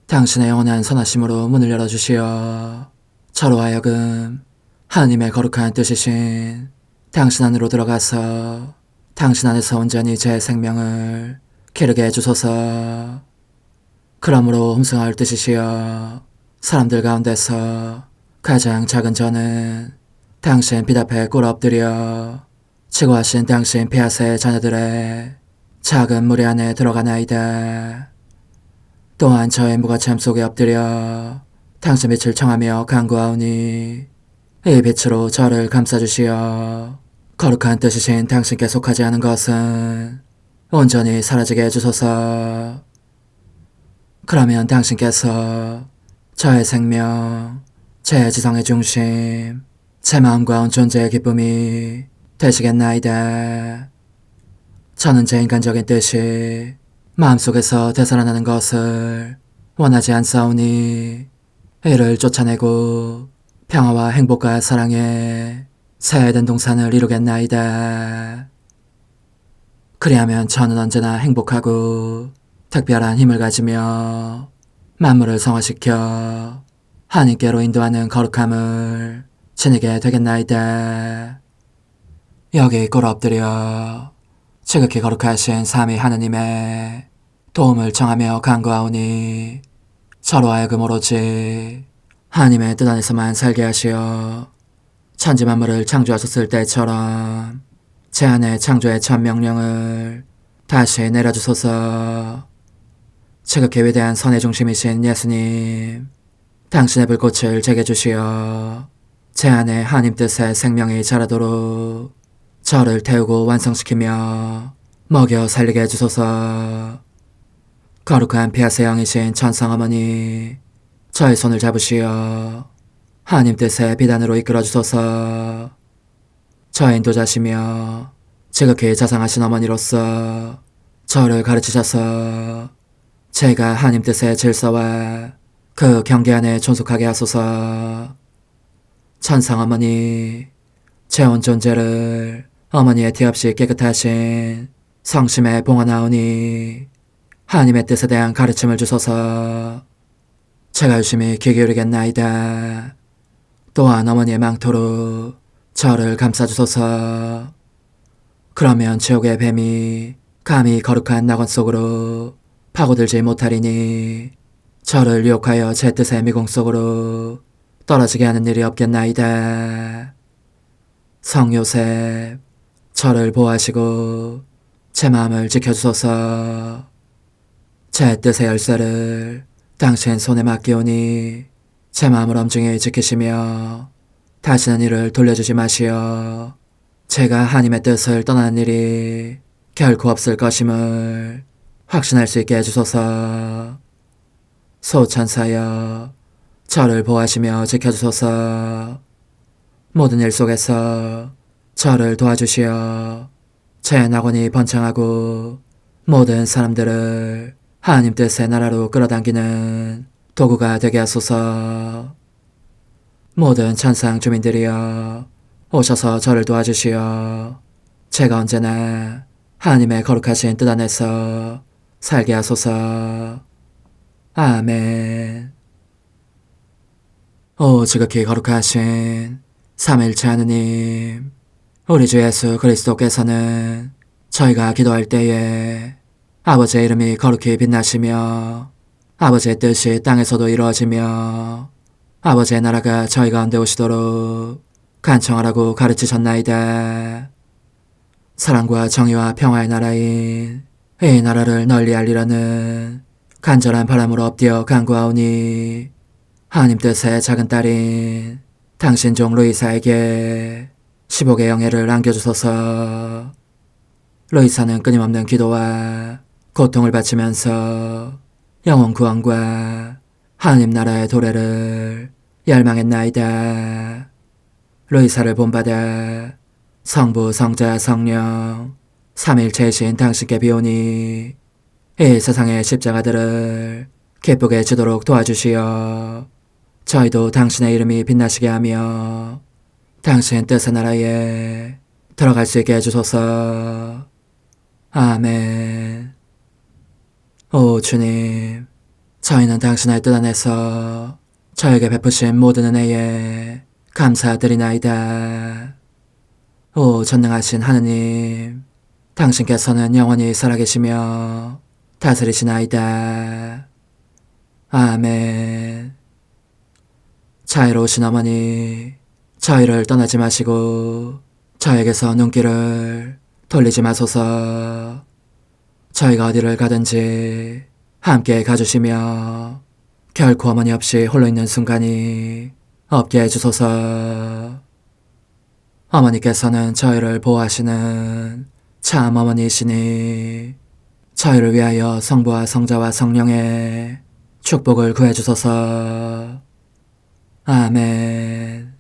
당신의 영원한 선하심으로 문을 열어주시어 저로 하여금 하나님의 거룩한 뜻이신 당신 안으로 들어가서 당신 안에서 온전히 제 생명을 기르게 해주소서. 그러므로 흠승하올 뜻이시여, 사람들 가운데서 가장 작은 저는 당신 빛 앞에 꿇어 엎드려 지고하신 당신 폐하세 자녀들의 작은 무리 안에 들어가나이다. 또한 저의 무거참 속에 엎드려 당신 빛을 청하며 간구하오니 이 빛으로 저를 감싸주시어 거룩한 뜻이신 당신께 속하지 않은 것은 온전히 사라지게 해주소서. 그러면 당신께서 저의 생명, 제 지성의 중심, 제 마음과 온 존재의 기쁨이 되시겠나이다. 저는 제 인간적인 뜻이 마음속에서 되살아나는 것을 원하지 않사오니 이를 쫓아내고 평화와 행복과 사랑의 새해된 동산을 이루겠나이다. 그리하면 저는 언제나 행복하고 특별한 힘을 가지며 만물을 성화시켜 하나님께로 인도하는 거룩함을 지니게 되겠나이다. 여기 꿇어 엎드려 지극히 거룩하신 삼위 하느님의 도움을 청하며 간구하오니 저로 하여금 오로지 하나님의 뜻 안에서만 살게 하시어 천지 만물을 창조하셨을 때처럼 제 안에 창조의 첫 명령을 다시 내려주소서. 지극히 위대한 선의 중심이신 예수님, 당신의 불꽃을 제게 주시어 제 안에 하나님 뜻의 생명이 자라도록 저를 태우고 완성시키며 먹여 살리게 해주소서. 거룩한 피아세 영이신 천성어머니, 저의 손을 잡으시어 하나님 뜻의 비단으로 이끌어 주소서. 저의 인도자시며 지극히 자상하신 어머니로서 저를 가르치셔서 제가 하나님 뜻의 질서와 그 경계 안에 존속하게 하소서. 천상 어머니, 제 온 존재를 어머니의 티 없이 깨끗하신 성심에 봉헌하오니 하나님의 뜻에 대한 가르침을 주소서. 제가 열심히 귀 기울이겠나이다. 또한 어머니의 망토로 저를 감싸주소서. 그러면 지옥의 뱀이 감히 거룩한 낙원 속으로 파고들지 못하리니 저를 유혹하여 제 뜻의 미궁 속으로 떨어지게 하는 일이 없겠나이다. 성 요셉, 저를 보호하시고 제 마음을 지켜주소서. 제 뜻의 열쇠를 당신 손에 맡기오니 제 마음을 엄중히 지키시며 다시는 이를 돌려주지 마시어 제가 하나님의 뜻을 떠나는 일이 결코 없을 것임을 확신할 수 있게 해주소서. 소천사여, 저를 보호하시며 지켜주소서. 모든 일 속에서 저를 도와주시어 제 낙원이 번창하고 모든 사람들을 하나님 뜻의 나라로 끌어당기는 도구가 되게 하소서. 모든 천상 주민들이여, 오셔서 저를 도와주시어 제가 언제나 하나님의 거룩하신 뜻 안에서 살게 하소서. 아멘. 오 지극히 거룩하신 삼위일체 하느님, 우리 주 예수 그리스도께서는 저희가 기도할 때에 아버지의 이름이 거룩히 빛나시며 아버지의 뜻이 땅에서도 이루어지며 아버지의 나라가 저희 가운데 오시도록 간청하라고 가르치셨나이다. 사랑과 정의와 평화의 나라인 이 나라를 널리 알리라는 간절한 바람으로 엎드려 간구하오니 하나님 뜻의 작은 딸인 당신 종 루이사에게 10억의 영예를 안겨주소서. 루이사는 끊임없는 기도와 고통을 바치면서 영혼 구원과 하나님 나라의 도래를 열망했나이다. 루이사를 본받아 성부, 성자, 성령 삼일체이신 당신께 비오니 이 세상의 십자가들을 기쁘게 지도록 도와주시어 저희도 당신의 이름이 빛나시게 하며 당신 뜻의 나라에 들어갈 수 있게 해주소서. 아멘. 오 주님, 저희는 당신의 뜻 안에서 저에게 베푸신 모든 은혜에 감사드리나이다. 오 전능하신 하느님, 당신께서는 영원히 살아계시며 다스리시나이다. 아멘. 자애로우신 어머니, 저희를 떠나지 마시고 저에게서 눈길을 돌리지 마소서. 저희가 어디를 가든지 함께 가주시며 결코 어머니 없이 홀로 있는 순간이 없게 해주소서. 어머니께서는 저희를 보호하시는 참 어머니이시니 저희를 위하여 성부와 성자와 성령의 축복을 구해주소서. 아멘.